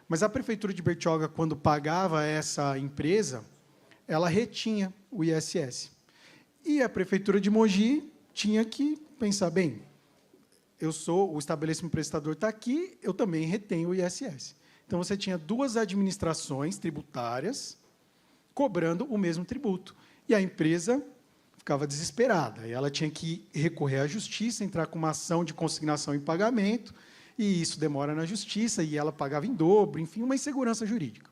Mas a prefeitura de Bertioga, quando pagava essa empresa, ela retinha o ISS. E a prefeitura de Mogi tinha que pensar, bem, o estabelecimento prestador está aqui, eu também retenho o ISS. Então, você tinha duas administrações tributárias cobrando o mesmo tributo. E a empresa ficava desesperada. E ela tinha que recorrer à justiça, entrar com uma ação de consignação em pagamento, e isso demora na justiça, e ela pagava em dobro, enfim, uma insegurança jurídica.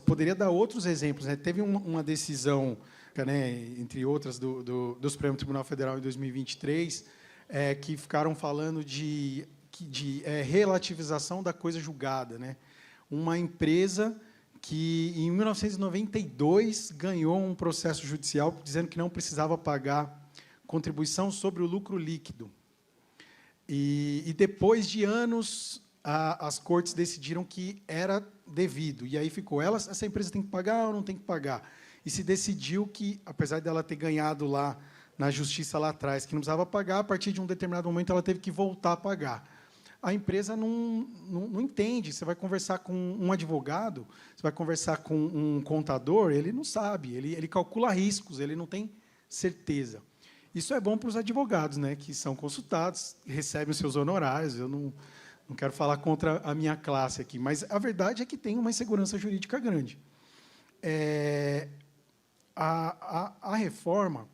Poderia dar outros exemplos, né? Teve uma decisão, né, entre outras, do Supremo Tribunal Federal em 2023, que ficaram falando de relativização da coisa julgada, né? Uma empresa que, em 1992, ganhou um processo judicial dizendo que não precisava pagar contribuição sobre o lucro líquido. E depois de anos, as cortes decidiram que era devido. E aí ficou, essa empresa tem que pagar ou não tem que pagar? E se decidiu que, apesar dela ter ganhado lá na justiça lá atrás, que não precisava pagar, a partir de um determinado momento ela teve que voltar a pagar. A empresa não entende. Você vai conversar com um advogado, você vai conversar com um contador, ele não sabe, ele calcula riscos, ele não tem certeza. Isso é bom para os advogados, né, que são consultados, recebem os seus honorários. Eu não quero falar contra a minha classe aqui, mas a verdade é que tem uma insegurança jurídica grande. A reforma,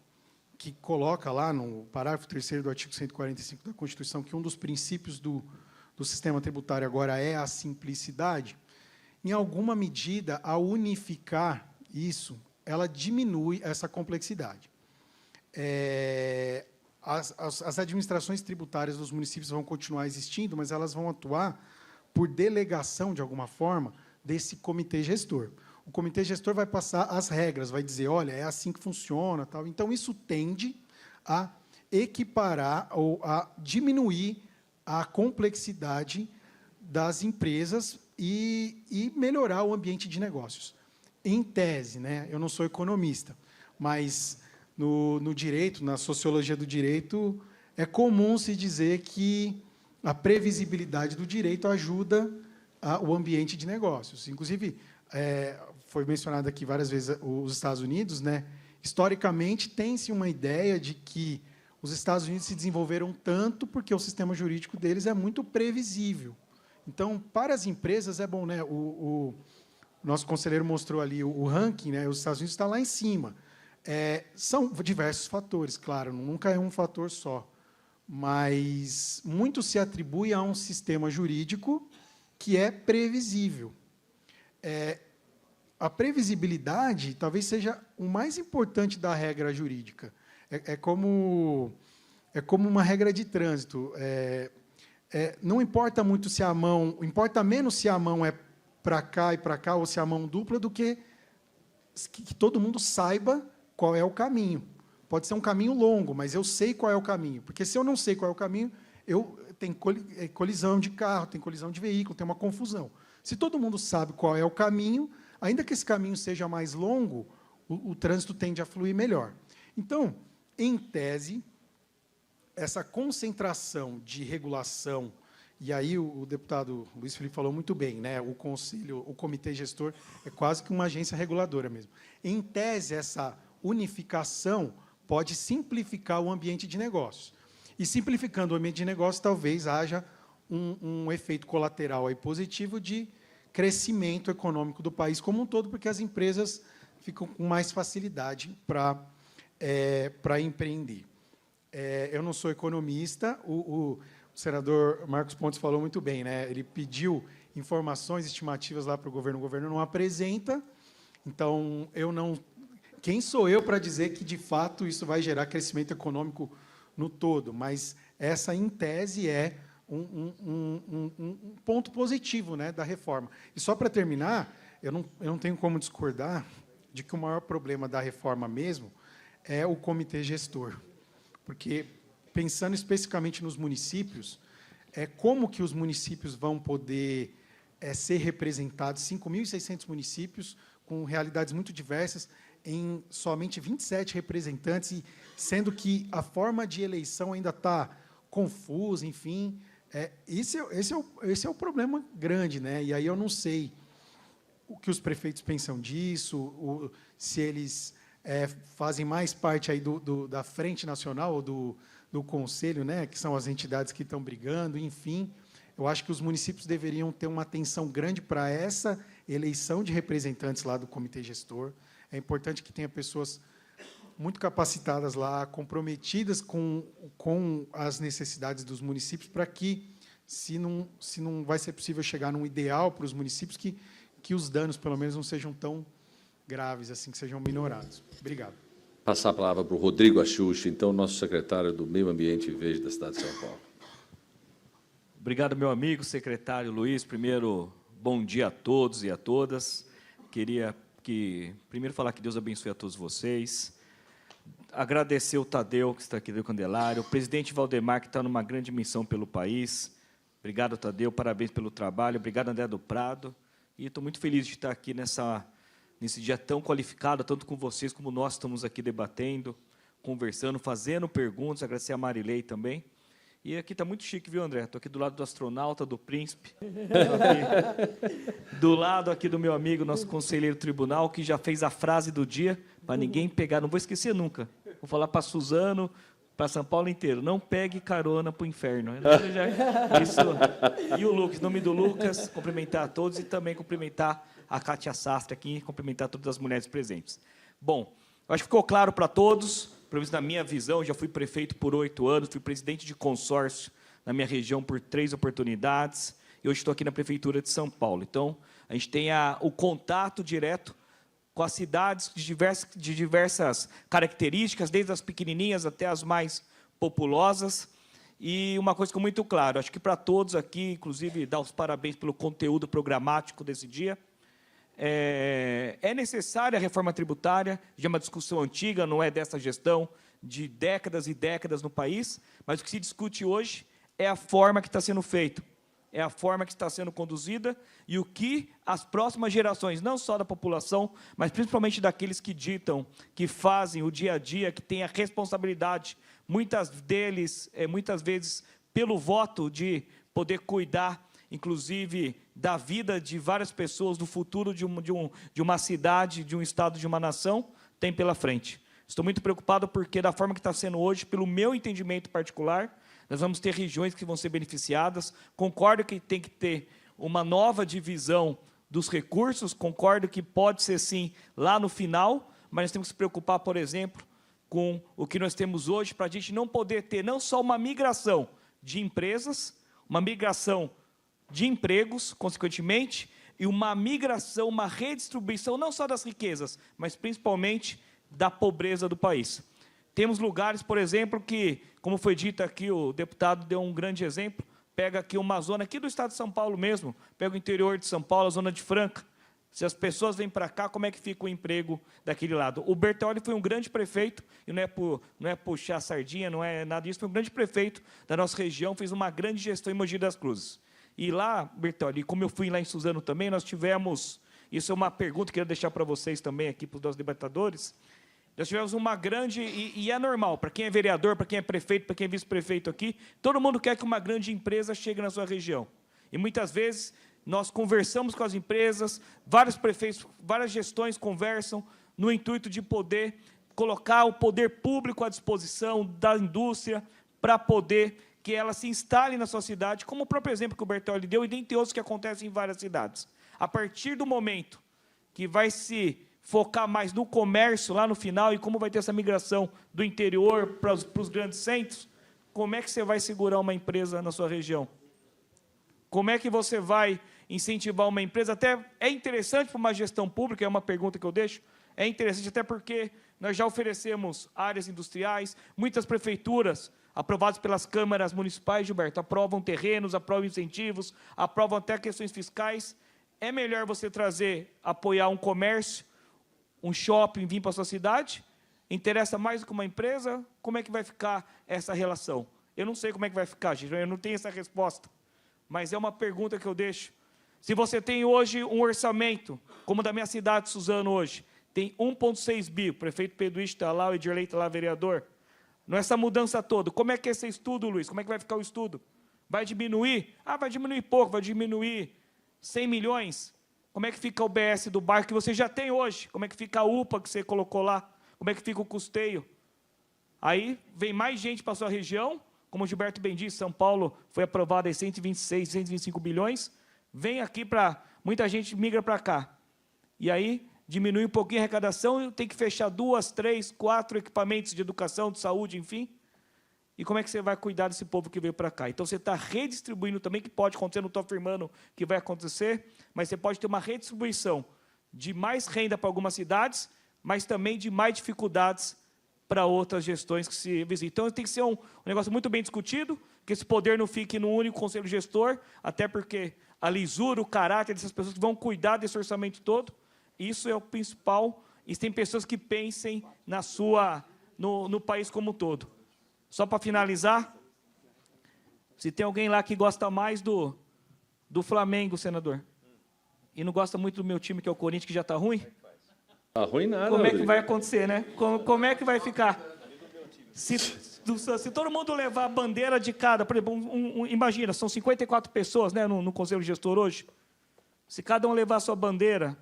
que coloca lá no parágrafo 3º do artigo 145 da Constituição que um dos princípios do sistema tributário agora é a simplicidade, em alguma medida, ao unificar isso, ela diminui essa complexidade. As administrações tributárias dos municípios vão continuar existindo, mas elas vão atuar por delegação, de alguma forma, desse comitê gestor. O comitê gestor vai passar as regras, vai dizer, olha, é assim que funciona, tal. Então, isso tende a equiparar ou a diminuir a complexidade das empresas e melhorar o ambiente de negócios. Em tese, né, eu não sou economista, mas no direito, na sociologia do direito, é comum se dizer que a previsibilidade do direito ajuda o ambiente de negócios. Inclusive, foi mencionado aqui várias vezes os Estados Unidos, né? Historicamente, tem-se uma ideia de que os Estados Unidos se desenvolveram tanto porque o sistema jurídico deles é muito previsível. Então, para as empresas, é bom, né? O nosso conselheiro mostrou ali o ranking, né? Os Estados Unidos está lá em cima. São diversos fatores, claro, nunca é um fator só, mas muito se atribui a um sistema jurídico que é previsível. A previsibilidade talvez seja o mais importante da regra jurídica. é como uma regra de trânsito. Não importa muito se a mão... Importa menos se a mão é para cá e para cá, ou se a mão dupla, do que todo mundo saiba qual é o caminho. Pode ser um caminho longo, mas eu sei qual é o caminho. Porque, se eu não sei qual é o caminho, tem colisão de carro, tem colisão de veículo, tem uma confusão. Se todo mundo sabe qual é o caminho, ainda que esse caminho seja mais longo, o trânsito tende a fluir melhor. Então, em tese, essa concentração de regulação, e aí o deputado Luiz Felipe falou muito bem, né? O conselho, o comitê gestor é quase que uma agência reguladora mesmo. Em tese, essa unificação pode simplificar o ambiente de negócios. E, simplificando o ambiente de negócios, talvez haja um efeito colateral aí positivo de crescimento econômico do país como um todo, porque as empresas ficam com mais facilidade para empreender. Eu não sou economista, o senador Marcos Pontes falou muito bem, né? Ele pediu informações estimativas lá para o governo não apresenta, então, quem sou eu para dizer que, de fato, isso vai gerar crescimento econômico no todo? Mas essa, em tese, é um ponto positivo, né, da reforma. E, só para terminar, eu não tenho como discordar de que o maior problema da reforma mesmo é o comitê gestor. Porque, pensando especificamente nos municípios, como que os municípios vão poder ser representados, 5.600 municípios, com realidades muito diversas, em somente 27 representantes, e sendo que a forma de eleição ainda está confusa, enfim. Esse é o problema grande, né? E aí eu não sei o que os prefeitos pensam disso, se eles fazem mais parte aí da Frente Nacional ou do Conselho, né, que são as entidades que estão brigando, enfim. Eu acho que os municípios deveriam ter uma atenção grande para essa eleição de representantes lá do comitê gestor. É importante que tenha pessoas muito capacitadas lá, comprometidas com as necessidades dos municípios, para que, se não vai ser possível chegar num ideal para os municípios, que os danos, pelo menos, não sejam tão graves, assim, que sejam minorados. Obrigado. Passar a palavra para o Rodrigo Axuxa, então, nosso secretário do Meio Ambiente e Verde da cidade de São Paulo. Obrigado, meu amigo, secretário Luiz. Primeiro, bom dia a todos e a todas. Queria primeiro falar que Deus abençoe a todos vocês. Agradecer o Tadeu, que está aqui do Candelário, o presidente Valdemar, que está numa grande missão pelo país. Obrigado, Tadeu, parabéns pelo trabalho. Obrigado, André do Prado. E estou muito feliz de estar aqui nesse dia tão qualificado, tanto com vocês como nós estamos aqui debatendo, conversando, fazendo perguntas. Agradecer a Marilei também. E aqui está muito chique, viu, André? Estou aqui do lado do astronauta, do príncipe. Do lado aqui do meu amigo, nosso conselheiro tribunal, que já fez a frase do dia, para ninguém pegar, não vou esquecer nunca. Vou falar para Suzano, para São Paulo inteiro, não pegue carona para o inferno. Isso. E o Lucas, em nome do Lucas, cumprimentar a todos e também cumprimentar a Kátia Sastre aqui, cumprimentar todas as mulheres presentes. Bom, eu acho que ficou claro para todos, pelo menos na minha visão, já fui prefeito por 8 anos, fui presidente de consórcio na minha região por 3 oportunidades, e hoje estou aqui na Prefeitura de São Paulo. Então, a gente tem o contato direto com as cidades de diversas características, desde as pequenininhas até as mais populosas. E uma coisa que é muito clara, acho que para todos aqui, inclusive, dar os parabéns pelo conteúdo programático desse dia. É necessária a reforma tributária, já é uma discussão antiga, não é dessa gestão, de décadas e décadas no país, mas o que se discute hoje é a forma que está sendo feito, é a forma que está sendo conduzida e o que as próximas gerações, não só da população, mas principalmente daqueles que ditam, que fazem o dia a dia, que têm a responsabilidade, muitas vezes, pelo voto de poder cuidar, inclusive, da vida de várias pessoas, do futuro de uma cidade, de um estado, de uma nação, tem pela frente. Estou muito preocupado porque, da forma que está sendo hoje, pelo meu entendimento particular, nós vamos ter regiões que vão ser beneficiadas. Concordo que tem que ter uma nova divisão dos recursos, concordo que pode ser, sim, lá no final, mas nós temos que se preocupar, por exemplo, com o que nós temos hoje, para a gente não poder ter não só uma migração de empresas, uma migração de empregos, consequentemente, e uma migração, uma redistribuição, não só das riquezas, mas principalmente da pobreza do país. Temos lugares, por exemplo, que, como foi dito aqui, o deputado deu um grande exemplo, pega aqui uma zona aqui do estado de São Paulo mesmo, pega o interior de São Paulo, a zona de Franca. Se as pessoas vêm para cá, como é que fica o emprego daquele lado? O Bertolli foi um grande prefeito, e não é puxar sardinha, não é nada disso, foi um grande prefeito da nossa região, fez uma grande gestão em Mogi das Cruzes. E lá, Bertolli, como eu fui lá em Suzano também, nós tivemos, isso é uma pergunta que eu queria deixar para vocês também, aqui para os nossos debatedores, nós tivemos uma grande, e é normal, para quem é vereador, para quem é prefeito, para quem é vice-prefeito aqui, todo mundo quer que uma grande empresa chegue na sua região. E muitas vezes nós conversamos com as empresas, vários prefeitos, várias gestões conversam no intuito de poder colocar o poder público à disposição da indústria para poder que ela se instale na sua cidade, como o próprio exemplo que o Bertolli deu, e dentre outros que acontecem em várias cidades. A partir do momento que vai se focar mais no comércio lá no final e como vai ter essa migração do interior para os grandes centros, como é que você vai segurar uma empresa na sua região? Como é que você vai incentivar uma empresa? Até é interessante para uma gestão pública, é uma pergunta que eu deixo, é interessante até porque nós já oferecemos áreas industriais, muitas prefeituras, aprovadas pelas câmaras municipais, Gilberto, aprovam terrenos, aprovam incentivos, aprovam até questões fiscais. É melhor você apoiar um comércio, um shopping, vir para a sua cidade? Interessa mais do que uma empresa? Como é que vai ficar essa relação? Eu não sei como é que vai ficar, gente, eu não tenho essa resposta. Mas é uma pergunta que eu deixo. Se você tem hoje um orçamento, como o da minha cidade, Suzano, hoje, tem 1,6 bi, o prefeito Pedro está lá, o Edirley está lá, vereador. Nessa mudança toda, como é que é esse estudo, Luiz? Como é que vai ficar o estudo? Vai diminuir? Ah, vai diminuir pouco, vai diminuir 100 milhões. Como é que fica o BS do bairro que você já tem hoje? Como é que fica a UPA que você colocou lá? Como é que fica o custeio? Aí vem mais gente para a sua região, como o Gilberto bem disse, São Paulo foi aprovado em 126, 125 bilhões, vem aqui para... Muita gente migra para cá. E aí diminui um pouquinho a arrecadação e tem que fechar 2, 3, 4 equipamentos de educação, de saúde, enfim. E como é que você vai cuidar desse povo que veio para cá? Então, você está redistribuindo também, que pode acontecer, não estou afirmando que vai acontecer, mas você pode ter uma redistribuição de mais renda para algumas cidades, mas também de mais dificuldades para outras gestões que se visitam. Então, tem que ser um negócio muito bem discutido, que esse poder não fique num único conselho gestor, até porque a lisura, o caráter dessas pessoas que vão cuidar desse orçamento todo, isso é o principal, e tem pessoas que pensem no país como um todo. Só para finalizar, se tem alguém lá que gosta mais do Flamengo, senador, e não gosta muito do meu time, que é o Corinthians, que já está ruim, Está ruim nada, como é que Rodrigo. vai acontecer, né? Como é que vai ficar? Se todo mundo levar a bandeira de cada, por exemplo, imagina, são 54 pessoas, né, no Conselho Gestor hoje. Se cada um levar a sua bandeira,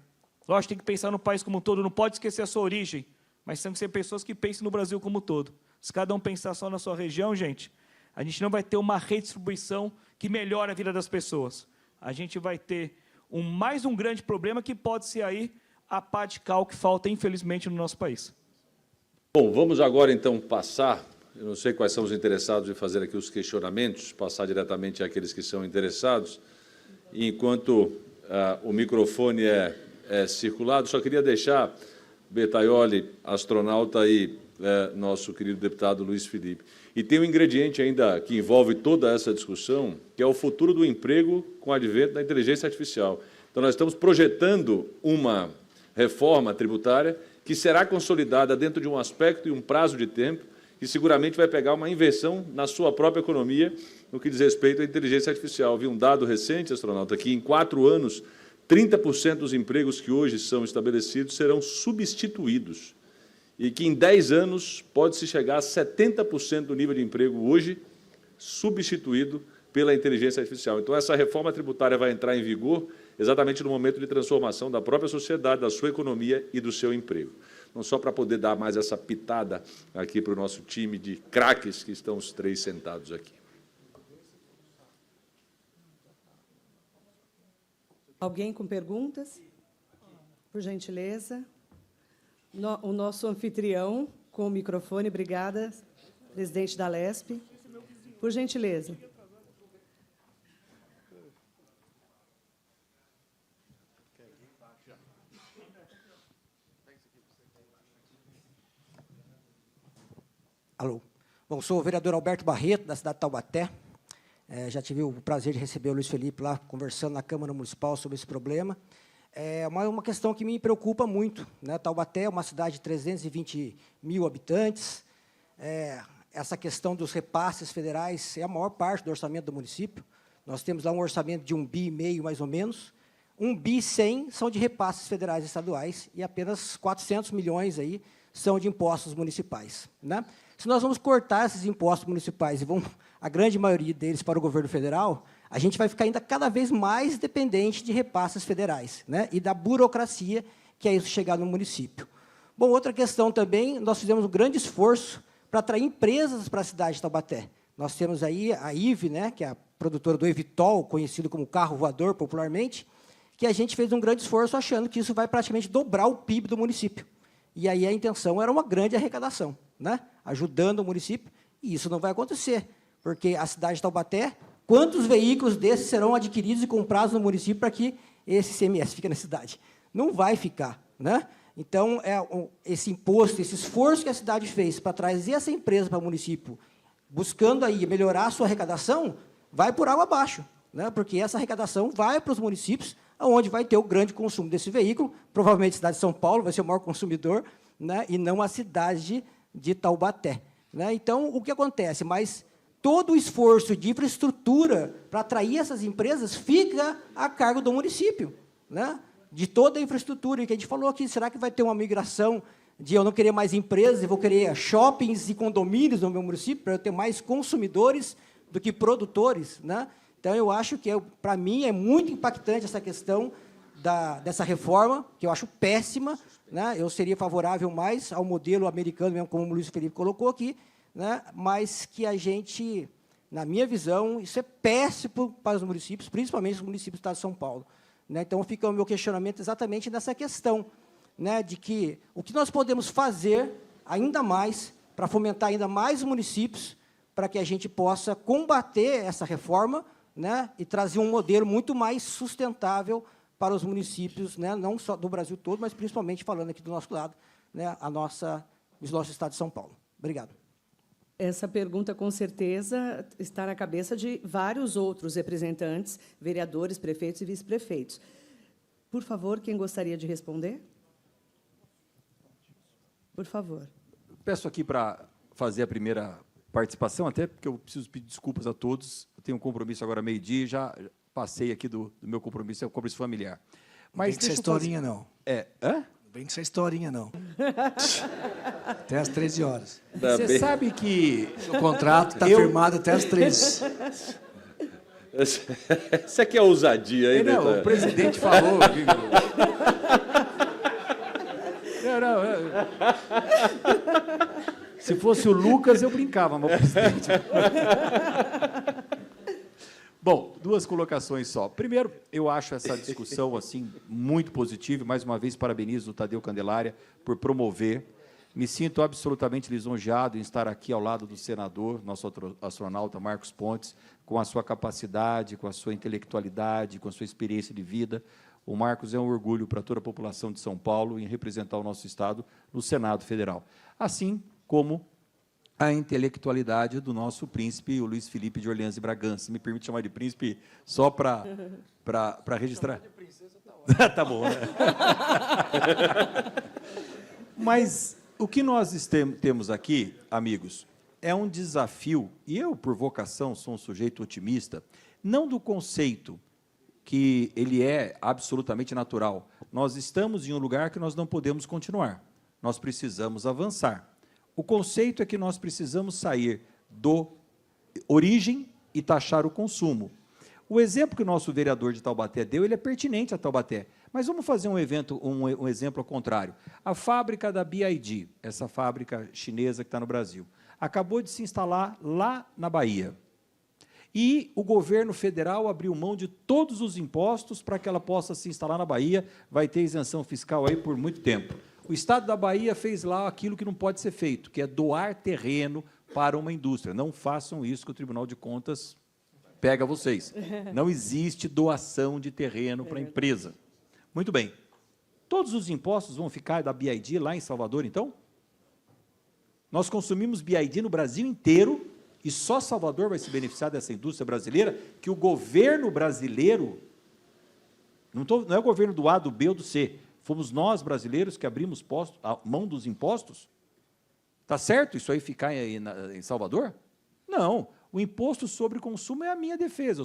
lógico, tem que pensar no país como um todo, não pode esquecer a sua origem, mas tem que ser pessoas que pensem no Brasil como um todo. Se cada um pensar só na sua região, gente, a gente não vai ter uma redistribuição que melhore a vida das pessoas. A gente vai ter mais um grande problema que pode ser aí a pá de cal que falta, infelizmente, no nosso país. Bom, vamos agora, então, passar, eu não sei quais são os interessados em fazer aqui os questionamentos, passar diretamente àqueles que são interessados. E enquanto o microfone é circulado, só queria deixar Bertaioli, astronauta, e nosso querido deputado Luiz Felipe. E tem um ingrediente ainda que envolve toda essa discussão, que é o futuro do emprego com o advento da inteligência artificial. Então, nós estamos projetando uma reforma tributária que será consolidada dentro de um aspecto e um prazo de tempo que seguramente vai pegar uma inversão na sua própria economia no que diz respeito à inteligência artificial. Vi um dado recente, astronauta, que em 4 anos, 30% dos empregos que hoje são estabelecidos serão substituídos e que em 10 anos pode-se chegar a 70% do nível de emprego hoje substituído pela inteligência artificial. Então, essa reforma tributária vai entrar em vigor exatamente no momento de transformação da própria sociedade, da sua economia e do seu emprego. Não só para poder dar mais essa pitada aqui para o nosso time de craques que estão os 3 sentados aqui. Alguém com perguntas? Por gentileza. O nosso anfitrião com o microfone, obrigada, presidente da Lesp. Por gentileza. Alô. Bom, sou o vereador Alberto Barreto, da cidade de Taubaté. Já tive o prazer de receber o Luiz Felipe lá, conversando na Câmara Municipal sobre esse problema. É uma questão que me preocupa muito, né? Taubaté é uma cidade de 320 mil habitantes. Essa questão dos repasses federais é a maior parte do orçamento do município. Nós temos lá um orçamento de 1,5 bi, mais ou menos. 1,1 bi são de repasses federais e estaduais e apenas 400 milhões aí são de impostos municipais, né? Se nós vamos cortar esses impostos municipais e a grande maioria deles para o governo federal, a gente vai ficar ainda cada vez mais dependente de repasses federais, né? E da burocracia que é isso chegar no município. Bom, outra questão também, nós fizemos um grande esforço para atrair empresas para a cidade de Taubaté. Nós temos aí a IVE, né, que é a produtora do Evitol, conhecido como carro voador popularmente, que a gente fez um grande esforço achando que isso vai praticamente dobrar o PIB do município. E aí a intenção era uma grande arrecadação, né, ajudando o município, e isso não vai acontecer, porque a cidade de Taubaté, quantos veículos desses serão adquiridos e comprados no município para que esse ICMS fique na cidade? Não vai ficar, né? Então, esse imposto, esse esforço que a cidade fez para trazer essa empresa para o município, buscando aí melhorar a sua arrecadação, vai por água abaixo, né? Porque essa arrecadação vai para os municípios, onde vai ter o grande consumo desse veículo, provavelmente a cidade de São Paulo vai ser o maior consumidor, né? E não a cidade de Taubaté, né? Então, o que acontece? Mas todo o esforço de infraestrutura para atrair essas empresas fica a cargo do município, né? De toda a infraestrutura, e que a gente falou aqui, será que vai ter uma migração de eu não querer mais empresas, eu vou querer shoppings e condomínios no meu município, para eu ter mais consumidores do que produtores, né? Então, eu acho que, para mim, é muito impactante essa questão dessa reforma, que eu acho péssima, né? Eu seria favorável mais ao modelo americano, mesmo como o Luiz Felipe colocou aqui, né? Mas que a gente, na minha visão, isso é péssimo para os municípios, principalmente os municípios do Estado de São Paulo, né? Então, fica o meu questionamento exatamente nessa questão, né, de que o que nós podemos fazer ainda mais para fomentar ainda mais municípios para que a gente possa combater essa reforma, né, e trazer um modelo muito mais sustentável para os municípios, né, não só do Brasil todo, mas principalmente falando aqui do nosso lado, né, o nosso Estado de São Paulo. Obrigado. Essa pergunta, com certeza, está na cabeça de vários outros representantes, vereadores, prefeitos e vice-prefeitos. Por favor, quem gostaria de responder? Por favor. Peço aqui para fazer a primeira participação, até porque eu preciso pedir desculpas a todos. Eu tenho um compromisso agora meio-dia, já passei aqui do meu compromisso, é o compromisso familiar. Mas não vem com essa historinha, não. Hã? Não vem com essa historinha, não. Até às 13 horas. Você sabe que... O contrato está firmado até às 13. Isso aqui é ousadia, aí, né? Não, o presidente falou... Não. Se fosse o Lucas, eu brincava, mas o presidente... Bom, duas colocações só. Primeiro, eu acho essa discussão assim muito positiva. Mais uma vez, parabenizo o Tadeu Candelária por promover. Me sinto absolutamente lisonjeado em estar aqui ao lado do senador, nosso astronauta Marcos Pontes, com a sua capacidade, com a sua intelectualidade, com a sua experiência de vida. O Marcos é um orgulho para toda a população de São Paulo em representar o nosso Estado no Senado Federal. Assim como a intelectualidade do nosso príncipe, o Luiz Felipe de Orleans e Bragança. Me permite chamar de príncipe só para registrar? De princesa, tá bom, né? Mas o que nós temos aqui, amigos, é um desafio, e eu, por vocação, sou um sujeito otimista, não do conceito que ele é absolutamente natural. Nós estamos em um lugar que nós não podemos continuar. Nós precisamos avançar. O conceito é que nós precisamos sair do origem e taxar o consumo. O exemplo que o nosso vereador de Taubaté deu, ele é pertinente a Taubaté. Mas vamos fazer um exemplo ao contrário. A fábrica da BYD, essa fábrica chinesa que está no Brasil, acabou de se instalar lá na Bahia. E o governo federal abriu mão de todos os impostos para que ela possa se instalar na Bahia, vai ter isenção fiscal aí por muito tempo. O Estado da Bahia fez lá aquilo que não pode ser feito, que é doar terreno para uma indústria. Não façam isso que o Tribunal de Contas pega vocês. Não existe doação de terreno para a empresa. Muito bem. Todos os impostos vão ficar da BYD lá em Salvador, então? Nós consumimos BID no Brasil inteiro e só Salvador vai se beneficiar dessa indústria brasileira, que o governo brasileiro, não é o governo do A, do B ou do C, fomos nós, brasileiros, que abrimos a mão dos impostos. Está certo isso aí ficar em Salvador? Não. O imposto sobre consumo é a minha defesa.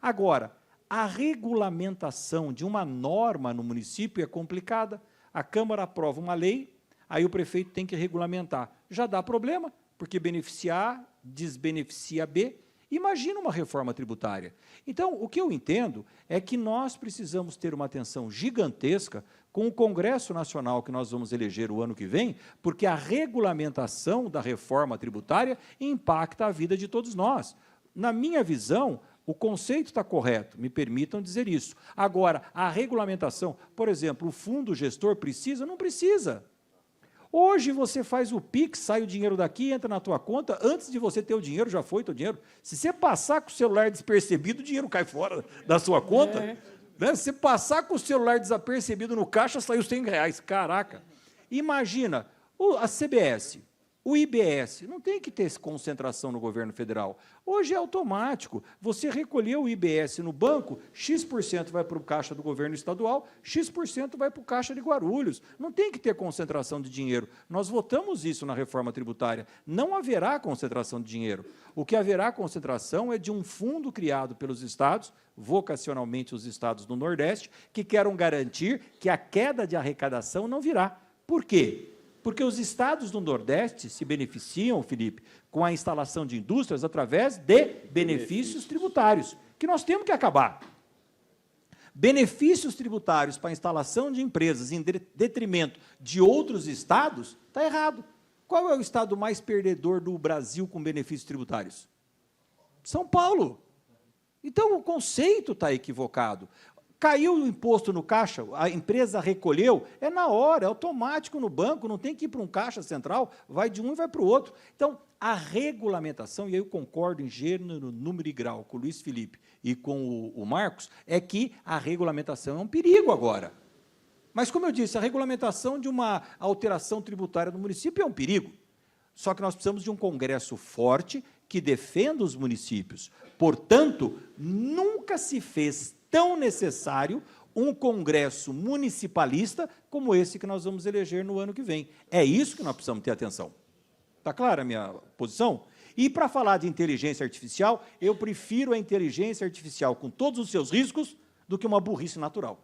Agora, a regulamentação de uma norma no município é complicada. A Câmara aprova uma lei, aí o prefeito tem que regulamentar. Já dá problema, porque beneficia A, desbeneficia B. Imagina uma reforma tributária. Então, o que eu entendo é que nós precisamos ter uma atenção gigantesca com o Congresso Nacional que nós vamos eleger o ano que vem, porque a regulamentação da reforma tributária impacta a vida de todos nós. Na minha visão, o conceito está correto, me permitam dizer isso. Agora, a regulamentação, por exemplo, o fundo gestor precisa? Não precisa. Hoje você faz o Pix, sai o dinheiro daqui, entra na tua conta, antes de você ter o dinheiro, já foi o teu dinheiro. Se você passar com o celular despercebido, o dinheiro cai fora da sua conta. Né? Se você passar com o celular desapercebido no caixa, saiu R$100. Caraca! Imagina, a CBS, o IBS, não tem que ter concentração no governo federal. Hoje é automático. Você recolheu o IBS no banco, X% vai para o caixa do governo estadual, X% vai para o caixa de Guarulhos. Não tem que ter concentração de dinheiro. Nós votamos isso na reforma tributária. Não haverá concentração de dinheiro. O que haverá concentração é de um fundo criado pelos estados, vocacionalmente os estados do Nordeste, que querem garantir que a queda de arrecadação não virá. Por quê? Porque os estados do Nordeste se beneficiam, Felipe, com a instalação de indústrias através de benefícios tributários, que nós temos que acabar. Benefícios tributários para a instalação de empresas em detrimento de outros estados, está errado. Qual é o estado mais perdedor do Brasil com benefícios tributários? São Paulo. Então, o conceito está equivocado. Caiu o imposto no caixa, a empresa recolheu, é na hora, é automático no banco, não tem que ir para um caixa central, vai de um e vai para o outro. Então, a regulamentação, e aí eu concordo em gênero, número e grau com o Luiz Felipe e com o Marcos, é que a regulamentação é um perigo agora. Mas, como eu disse, a regulamentação de uma alteração tributária do município é um perigo. Só que nós precisamos de um Congresso forte que defenda os municípios. Portanto, nunca se fez tão necessário um Congresso municipalista como esse que nós vamos eleger no ano que vem. É isso que nós precisamos ter atenção. Está clara a minha posição? E, para falar de inteligência artificial, eu prefiro a inteligência artificial com todos os seus riscos do que uma burrice natural.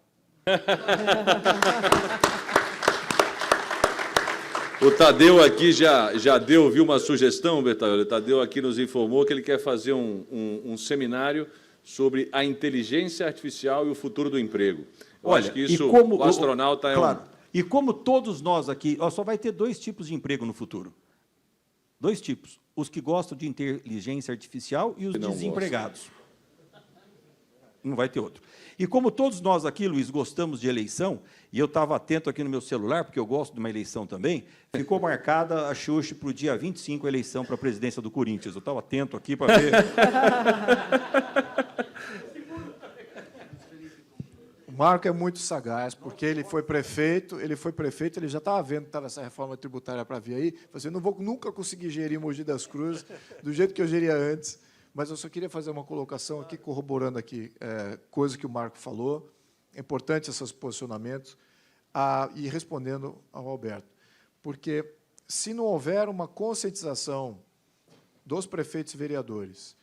O Tadeu aqui já deu, viu, uma sugestão, Bertaioli. O Tadeu aqui nos informou que ele quer fazer um seminário sobre a inteligência artificial e o futuro do emprego. Eu acho que isso, o astronauta é claro, e como todos nós aqui, só vai ter 2 tipos de emprego no futuro. 2 tipos. Os que gostam de inteligência artificial e os desempregados. Não vai ter outro. E como todos nós aqui, Luiz, gostamos de eleição, e eu estava atento aqui no meu celular, porque eu gosto de uma eleição também, ficou marcada a Xuxa para o dia 25, a eleição para a presidência do Corinthians. Eu estava atento aqui para ver. O Marco é muito sagaz, porque ele foi prefeito, ele já estava vendo que estava essa reforma tributária para vir aí, falou assim, eu não vou nunca conseguir gerir Mogi das Cruzes do jeito que eu geria antes, mas eu só queria fazer uma colocação aqui, corroborando aqui coisa que o Marco falou, é importante esses posicionamentos, e respondendo ao Alberto, porque se não houver uma conscientização dos prefeitos e vereadores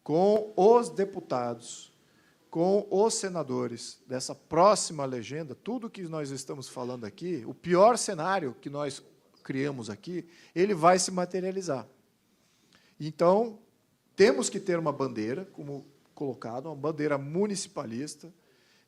com os deputados, com os senadores dessa próxima legenda, tudo que nós estamos falando aqui, o pior cenário que nós criamos aqui, ele vai se materializar. Então, temos que ter uma bandeira, como colocado, uma bandeira municipalista,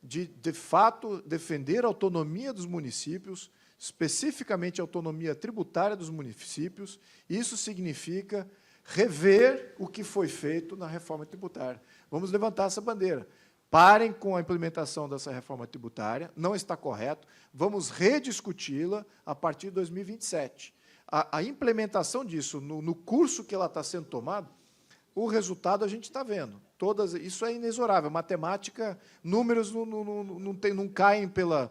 de fato, defender a autonomia dos municípios, especificamente a autonomia tributária dos municípios. Isso significa rever o que foi feito na reforma tributária. Vamos levantar essa bandeira. Parem com a implementação dessa reforma tributária, não está correto, vamos rediscuti-la a partir de 2027. A implementação disso, no curso que ela está sendo tomada, o resultado a gente está vendo. Isso é inexorável. Matemática, números não caem pela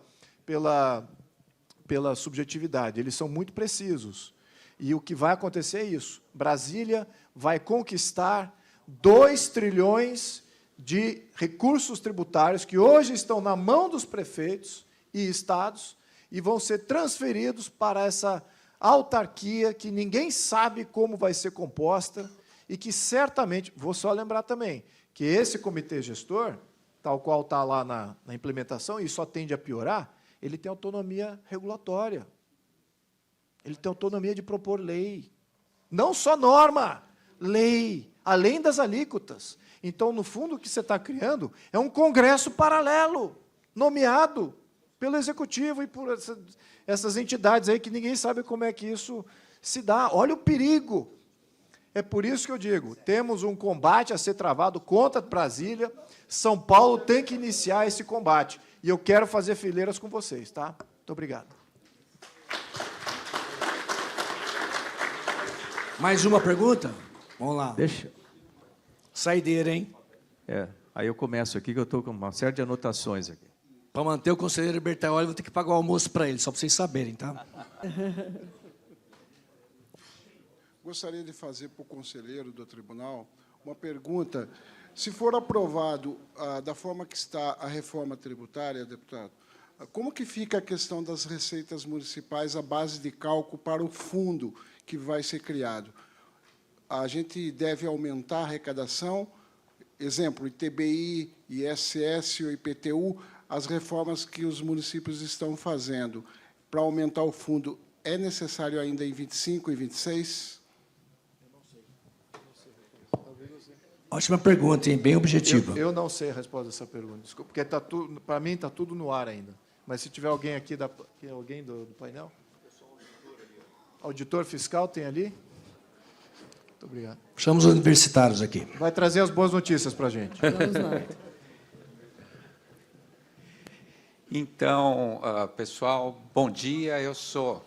subjetividade, eles são muito precisos. E o que vai acontecer é isso. Brasília vai conquistar 2 trilhões de recursos tributários que hoje estão na mão dos prefeitos e estados e vão ser transferidos para essa autarquia que ninguém sabe como vai ser composta e que certamente, vou só lembrar também, que esse comitê gestor, tal qual está lá na implementação, e só tende a piorar, ele tem autonomia regulatória. Ele tem autonomia de propor lei. Não só norma, lei, além das alíquotas. Então, no fundo, o que você está criando é um congresso paralelo, nomeado pelo Executivo e por essas entidades aí que ninguém sabe como é que isso se dá. Olha o perigo. É por isso que eu digo, temos um combate a ser travado contra Brasília. São Paulo tem que iniciar esse combate. E eu quero fazer fileiras com vocês, tá? Muito obrigado. Mais uma pergunta? Vamos lá. Deixa. Saideira, hein? Aí eu começo aqui, que eu estou com uma série de anotações aqui. Para manter o conselheiro Bertaioli, eu vou ter que pagar o almoço para ele, só para vocês saberem, tá? Gostaria de fazer para o conselheiro do tribunal uma pergunta. Se for aprovado da forma que está a reforma tributária, deputado, como que fica a questão das receitas municipais à base de cálculo para o fundo que vai ser criado? A gente deve aumentar a arrecadação, exemplo, ITBI, ISS ou IPTU, as reformas que os municípios estão fazendo. Para aumentar o fundo, é necessário ainda em 25 e 26? Ótima pergunta, hein? Bem objetiva. Eu não sei a resposta dessa pergunta, desculpa, porque para mim está tudo no ar ainda. Mas se tiver alguém aqui, alguém do painel? Auditor fiscal tem ali? Muito obrigado. Chama os universitários aqui. Vai trazer as boas notícias para a gente. Vamos lá. Então, pessoal, bom dia. Eu sou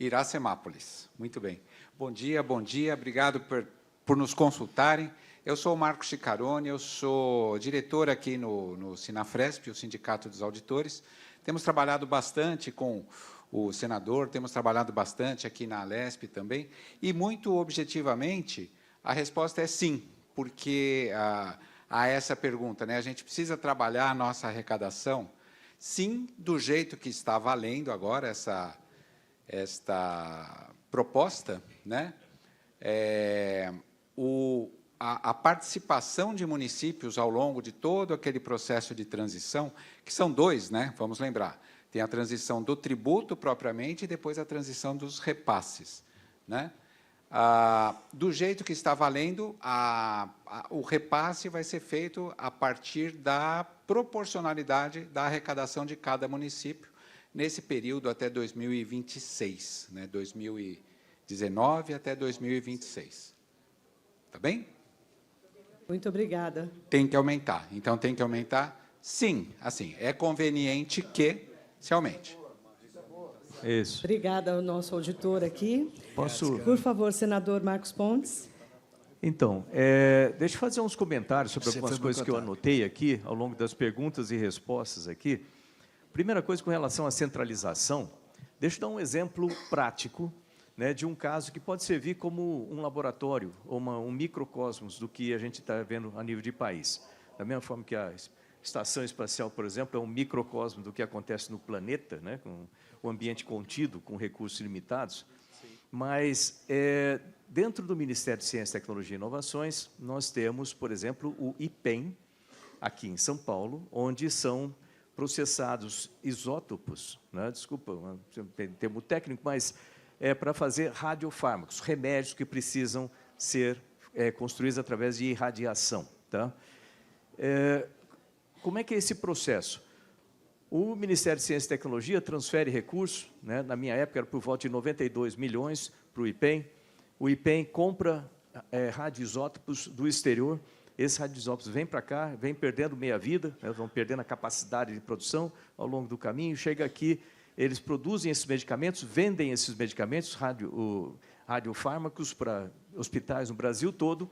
Iracemápolis. Muito bem. Bom dia, obrigado por nos consultarem. Eu sou o Marcos Chicarone, eu sou diretor aqui no Sinafresp, o Sindicato dos Auditores. Temos trabalhado bastante com o senador, temos trabalhado bastante aqui na Alesp também, e, muito objetivamente, a resposta é sim, porque a essa pergunta, né, a gente precisa trabalhar a nossa arrecadação, sim, do jeito que está valendo agora esta proposta, né? A participação de municípios ao longo de todo aquele processo de transição, que são 2, né? Vamos lembrar, tem a transição do tributo propriamente e depois a transição dos repasses, né? Do jeito que está valendo, o repasse vai ser feito a partir da proporcionalidade da arrecadação de cada município nesse período até 2026, né? 2019 até 2026. Tá bem? Muito obrigada. Tem que aumentar. Então, tem que aumentar? Sim. Assim, é conveniente que se aumente. Isso. Obrigada ao nosso auditor aqui. Posso? Por favor, senador Marcos Pontes. Então, deixa eu fazer uns comentários sobre algumas coisas que eu anotei aqui, ao longo das perguntas e respostas aqui. Primeira coisa, com relação à centralização, deixa eu dar um exemplo prático, né, de um caso que pode servir como um laboratório, ou um microcosmos do que a gente está vendo a nível de país. Da mesma forma que a Estação Espacial, por exemplo, é um microcosmo do que acontece no planeta, né, com o ambiente contido, com recursos limitados. Sim. Mas, dentro do Ministério de Ciência, Tecnologia e Inovações, nós temos, por exemplo, o IPEM, aqui em São Paulo, onde são processados isótopos, né, desculpa, tem termo técnico, mas para fazer radiofármacos, remédios que precisam ser construídos através de irradiação. Tá? Como é que é esse processo? O Ministério de Ciência e Tecnologia transfere recursos, né, na minha época era por volta de 92 milhões para o IPEM. O IPEM compra radioisótopos do exterior. Esses radioisótopos vêm para cá, vêm perdendo meia-vida, né, vão perdendo a capacidade de produção ao longo do caminho, chega aqui, eles produzem esses medicamentos, vendem esses medicamentos, radiofármacos, para hospitais no Brasil todo,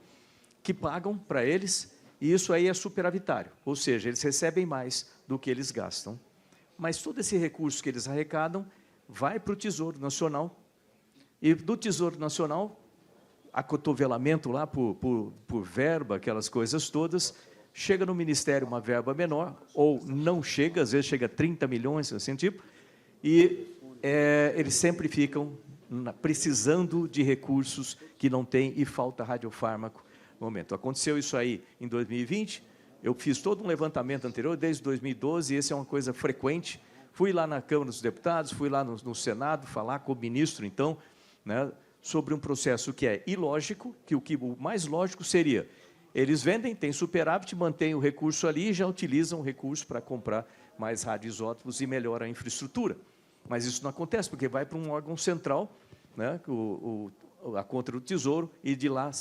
que pagam para eles, e isso aí é superavitário, ou seja, eles recebem mais do que eles gastam. Mas todo esse recurso que eles arrecadam vai para o Tesouro Nacional, E do Tesouro Nacional, acotovelamento lá por verba, aquelas coisas todas, chega no Ministério uma verba menor, ou não chega, às vezes chega a 30 milhões, assim tipo, e eles sempre ficam precisando de recursos que não tem e falta radiofármaco no momento. Aconteceu isso aí em 2020, eu fiz todo um levantamento anterior, desde 2012, e essa é uma coisa frequente. Fui lá na Câmara dos Deputados, fui lá no Senado falar com o ministro, então, né, sobre um processo que é ilógico, que o mais lógico seria, eles vendem, tem superávit, mantêm o recurso ali e já utilizam o recurso para comprar mais radioisótopos e melhora a infraestrutura. Mas isso não acontece, porque vai para um órgão central, né, a conta do Tesouro, e de lá,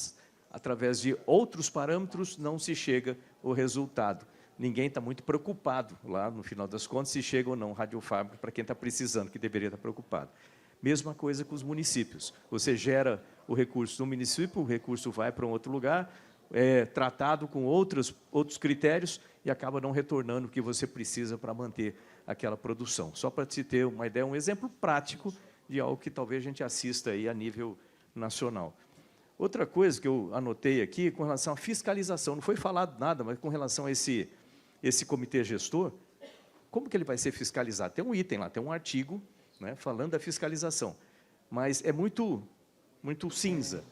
através de outros parâmetros, não se chega ao resultado. Ninguém está muito preocupado lá, no final das contas, se chega ou não radiofármaco para quem está precisando, que deveria estar preocupado. Mesma coisa com os municípios. Você gera o recurso no município, o recurso vai para um outro lugar, é tratado com outros critérios e acaba não retornando o que você precisa para manter aquela produção. Só para te ter uma ideia, um exemplo prático de algo que talvez a gente assista aí a nível nacional. Outra coisa que eu anotei aqui, com relação à fiscalização, não foi falado nada, mas com relação a esse comitê gestor, como que ele vai ser fiscalizado? Tem um item lá, tem um artigo, né, falando da fiscalização, mas é muito cinza.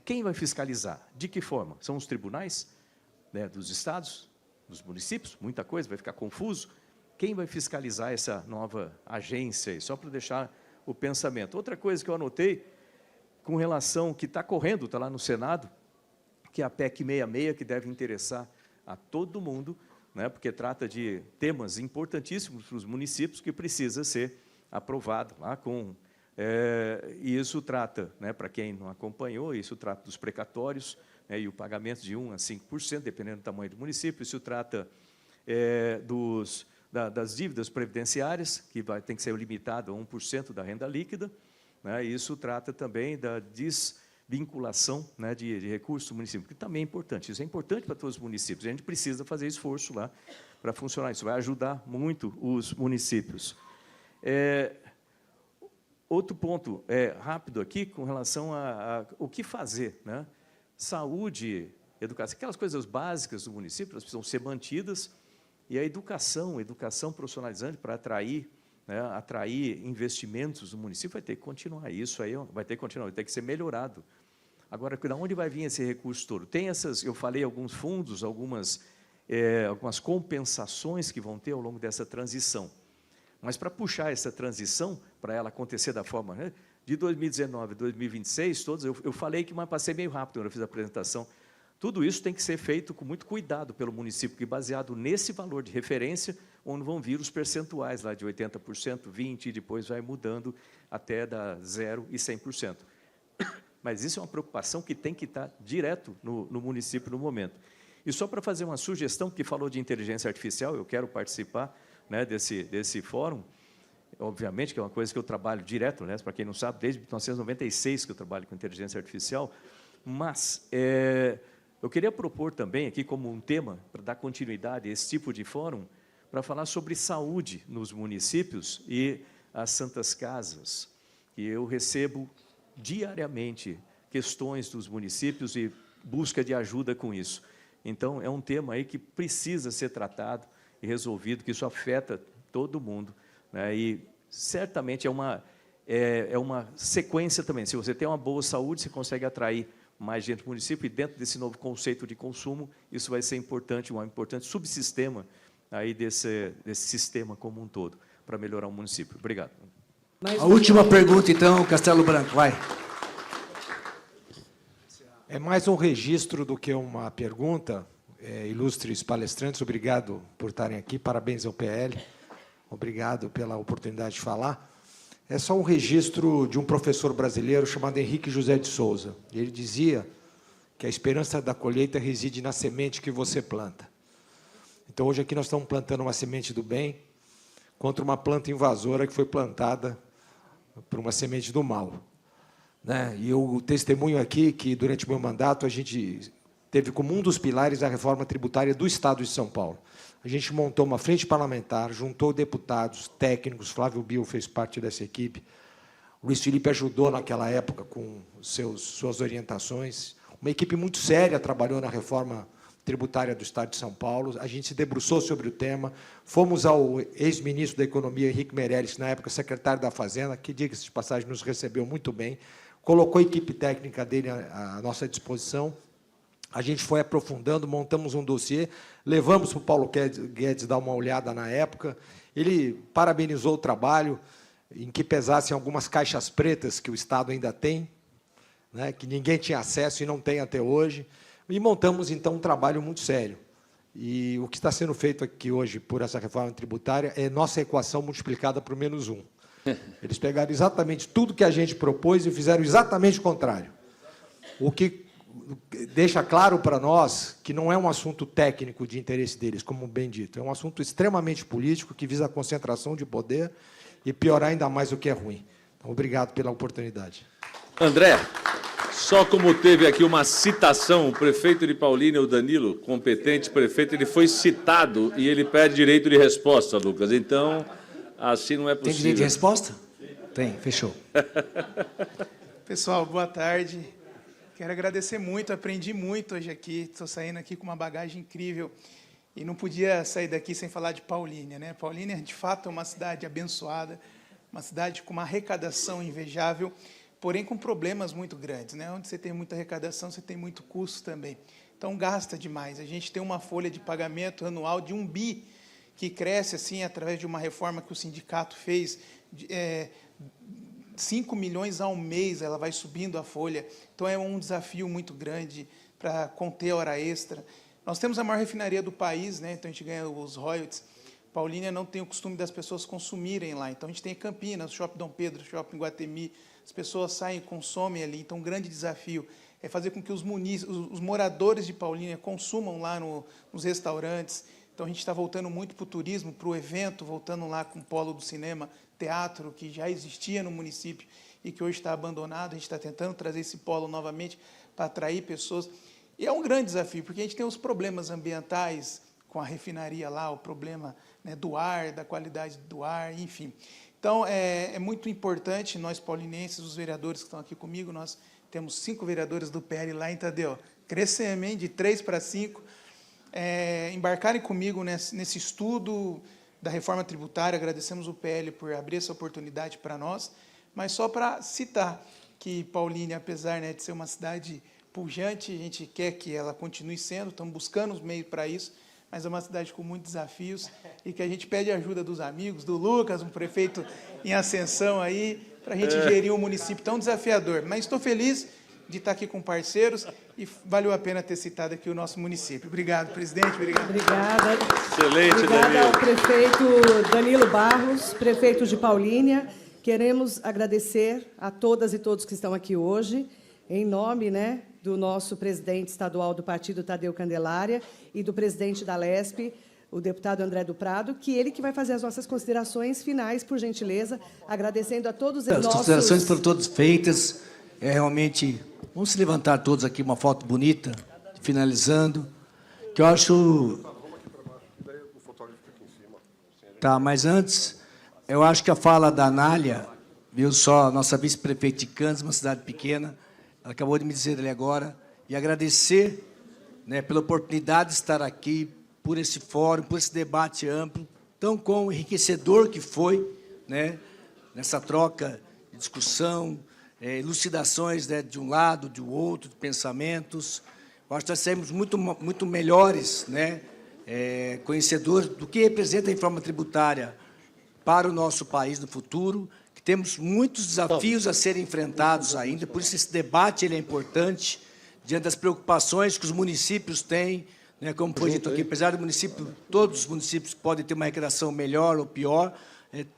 Quem vai fiscalizar? De que forma? São os tribunais, né, dos estados, dos municípios? Muita coisa, vai ficar confuso. Quem vai fiscalizar essa nova agência aí? Só para deixar o pensamento. Outra coisa que eu anotei, com relação que está correndo, está lá no Senado, que é a PEC 66, que deve interessar a todo mundo, né, porque trata de temas importantíssimos para os municípios que precisa ser aprovado lá com... e isso trata, né, para quem não acompanhou, isso trata dos precatórios, né, e o pagamento de 1% a 5%, dependendo do tamanho do município. Isso trata das dívidas previdenciárias, que tem que ser limitado a 1% da renda líquida, né, e isso trata também da desvinculação, né, de recursos do município, que também é importante. Isso é importante para todos os municípios. A gente precisa fazer esforço lá para funcionar. Isso vai ajudar muito os municípios. Outro ponto rápido aqui, com relação a o que fazer, né? Saúde, educação, aquelas coisas básicas do município, elas precisam ser mantidas, e a educação profissionalizante para atrair investimentos no município vai ter que continuar. Isso aí vai ter que continuar, vai ter que ser melhorado. Agora, de onde vai vir esse recurso todo? Tem eu falei alguns fundos, algumas compensações que vão ter ao longo dessa transição. Mas para puxar essa transição, para ela acontecer da forma, né, de 2019 a 2026, todos, eu falei que, mas passei meio rápido quando eu fiz a apresentação. Tudo isso tem que ser feito com muito cuidado pelo município, que baseado nesse valor de referência, onde vão vir os percentuais lá de 80%, 20%, e depois vai mudando até da 0% e 100%. Mas isso é uma preocupação que tem que estar direto no município no momento. E só para fazer uma sugestão, que falou de inteligência artificial, eu quero participar, né, desse fórum, obviamente que é uma coisa que eu trabalho direto, né, para quem não sabe, desde 1996 que eu trabalho com inteligência artificial, mas eu queria propor também aqui como um tema, para dar continuidade a esse tipo de fórum, para falar sobre saúde nos municípios e as santas casas, que eu recebo diariamente questões dos municípios e busca de ajuda com isso. Então, é um tema aí que precisa ser tratado e resolvido, que isso afeta todo mundo, né? E certamente é uma sequência também. Se você tem uma boa saúde, você consegue atrair mais gente no município, e dentro desse novo conceito de consumo, isso vai ser importante, um importante subsistema aí desse sistema como um todo, para melhorar o município. Obrigado. A última pergunta, então, Castelo Branco, vai. É mais um registro do que uma pergunta. Ilustres palestrantes, obrigado por estarem aqui, parabéns ao PL, obrigado pela oportunidade de falar. É só um registro de um professor brasileiro chamado Henrique José de Souza. Ele dizia que a esperança da colheita reside na semente que você planta. Então, hoje aqui nós estamos plantando uma semente do bem contra uma planta invasora que foi plantada por uma semente do mal, né? E eu testemunho aqui que, durante o meu mandato, a gente teve como um dos pilares a reforma tributária do Estado de São Paulo. A gente montou uma frente parlamentar, juntou deputados, técnicos, Flávio Bio fez parte dessa equipe, O Luiz Felipe ajudou naquela época com suas orientações. Uma equipe muito séria trabalhou na reforma tributária do Estado de São Paulo. A gente se debruçou sobre o tema. Fomos ao ex-ministro da Economia, Henrique Meirelles, na época secretário da Fazenda, que, diga-se de passagem, nos recebeu muito bem. Colocou a equipe técnica dele à nossa disposição. A gente foi aprofundando, montamos um dossiê, levamos para o Paulo Guedes dar uma olhada na época. Ele parabenizou o trabalho, em que pesassem algumas caixas pretas que o Estado ainda tem, né, que ninguém tinha acesso e não tem até hoje, e montamos, então, um trabalho muito sério. E o que está sendo feito aqui hoje por essa reforma tributária é nossa equação multiplicada por -1. Eles pegaram exatamente tudo que a gente propôs e fizeram exatamente o contrário. O que deixa claro para nós que não é um assunto técnico de interesse deles, como bem dito, é um assunto extremamente político que visa a concentração de poder e piorar ainda mais o que é ruim. Então, obrigado pela oportunidade. André, só como teve aqui uma citação, o prefeito de Paulínia, o Danilo, competente prefeito, ele foi citado e ele pede direito de resposta, Lucas. Então, assim não é possível. Tem direito de resposta? Tem, fechou. Pessoal, boa tarde. Quero agradecer muito, aprendi muito hoje aqui, estou saindo aqui com uma bagagem incrível e não podia sair daqui sem falar de Paulínia, né? Paulínia, de fato, é uma cidade abençoada, uma cidade com uma arrecadação invejável, porém com problemas muito grandes, né? Onde você tem muita arrecadação, você tem muito custo também. Então, gasta demais. A gente tem uma folha de pagamento anual de 1 bi, que cresce assim através de uma reforma que o sindicato fez, 5 milhões ao mês, ela vai subindo a folha. Então, é um desafio muito grande para conter a hora extra. Nós temos a maior refinaria do país, né? Então a gente ganha os royalties. Paulínia não tem o costume das pessoas consumirem lá. Então a gente tem Campinas, Shopping Dom Pedro, Shopping Guatemi, as pessoas saem e consomem ali. Então, um grande desafio é fazer com que os moradores de Paulínia consumam lá nos restaurantes. Então, a gente está voltando muito para o turismo, para o evento, voltando lá com o polo do cinema, teatro, que já existia no município e que hoje está abandonado. A gente está tentando trazer esse polo novamente para atrair pessoas. E é um grande desafio, porque a gente tem os problemas ambientais com a refinaria lá, o problema, né, do ar, da qualidade do ar, enfim. Então, é muito importante, nós paulinenses, os vereadores que estão aqui comigo, nós temos 5 vereadores do PL lá em Tadeu, crescemos de 3 para 5, embarcarem comigo nesse estudo da reforma tributária. Agradecemos o PL por abrir essa oportunidade para nós, mas só para citar que Paulínia, apesar, né, de ser uma cidade pujante, a gente quer que ela continue sendo, estamos buscando os meios para isso, mas é uma cidade com muitos desafios e que a gente pede ajuda dos amigos, do Lucas, um prefeito em ascensão aí, para a gente gerir um município tão desafiador. Mas estou feliz de estar aqui com parceiros e valeu a pena ter citado aqui o nosso município. Obrigado, presidente. Obrigado. Obrigada. Excelente, Obrigada Danilo. ao prefeito Danilo Barros, prefeito de Paulínia. Queremos agradecer a todas e todos que estão aqui hoje, em nome, né, do nosso presidente estadual do partido, Tadeu Candelária, e do presidente da LESP, o deputado André do Prado, que ele que vai fazer as nossas considerações finais, por gentileza, agradecendo a todos os As considerações foram todas feitas. Realmente, vamos se levantar todos aqui, uma foto bonita, finalizando, que eu acho... Tá, mas antes, eu acho que a fala da Anália, viu só, nossa vice-prefeita de Canas, uma cidade pequena, ela acabou de me dizer ali agora, e agradecer, né, pela oportunidade de estar aqui, por esse fórum, por esse debate amplo, tão com enriquecedor que foi, né, nessa troca de discussão, elucidações, né, de um lado, de outro, de pensamentos. Eu acho que nós saímos muito melhores, né, conhecedores do que representa a reforma tributária para o nosso país no futuro, que temos muitos desafios a serem enfrentados ainda, por isso esse debate ele é importante, diante das preocupações que os municípios têm, né, como foi dito aqui, apesar do município, todos os municípios podem ter uma arrecadação melhor ou pior,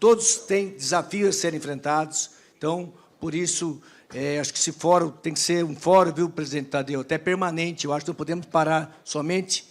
todos têm desafios a serem enfrentados. Então, por isso, acho que esse fórum tem que ser um fórum, viu, presidente Tadeu, até permanente. Eu acho que não podemos parar somente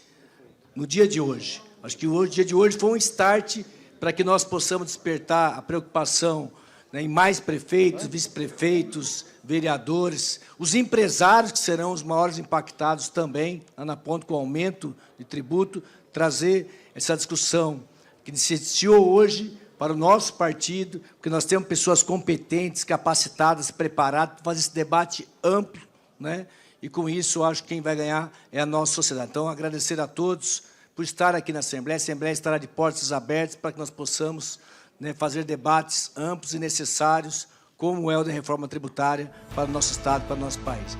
no dia de hoje. Acho que o dia de hoje foi um start para que nós possamos despertar a preocupação, né, em mais prefeitos, vice-prefeitos, vereadores, os empresários, que serão os maiores impactados também, lá na ponta, com o aumento de tributo, trazer essa discussão que se iniciou hoje para o nosso partido, porque nós temos pessoas competentes, capacitadas, preparadas para fazer esse debate amplo, né? E, com isso, eu acho que quem vai ganhar é a nossa sociedade. Então, agradecer a todos por estar aqui na Assembleia. A Assembleia estará de portas abertas para que nós possamos, né, fazer debates amplos e necessários, como é o da reforma tributária para o nosso Estado, para o nosso país.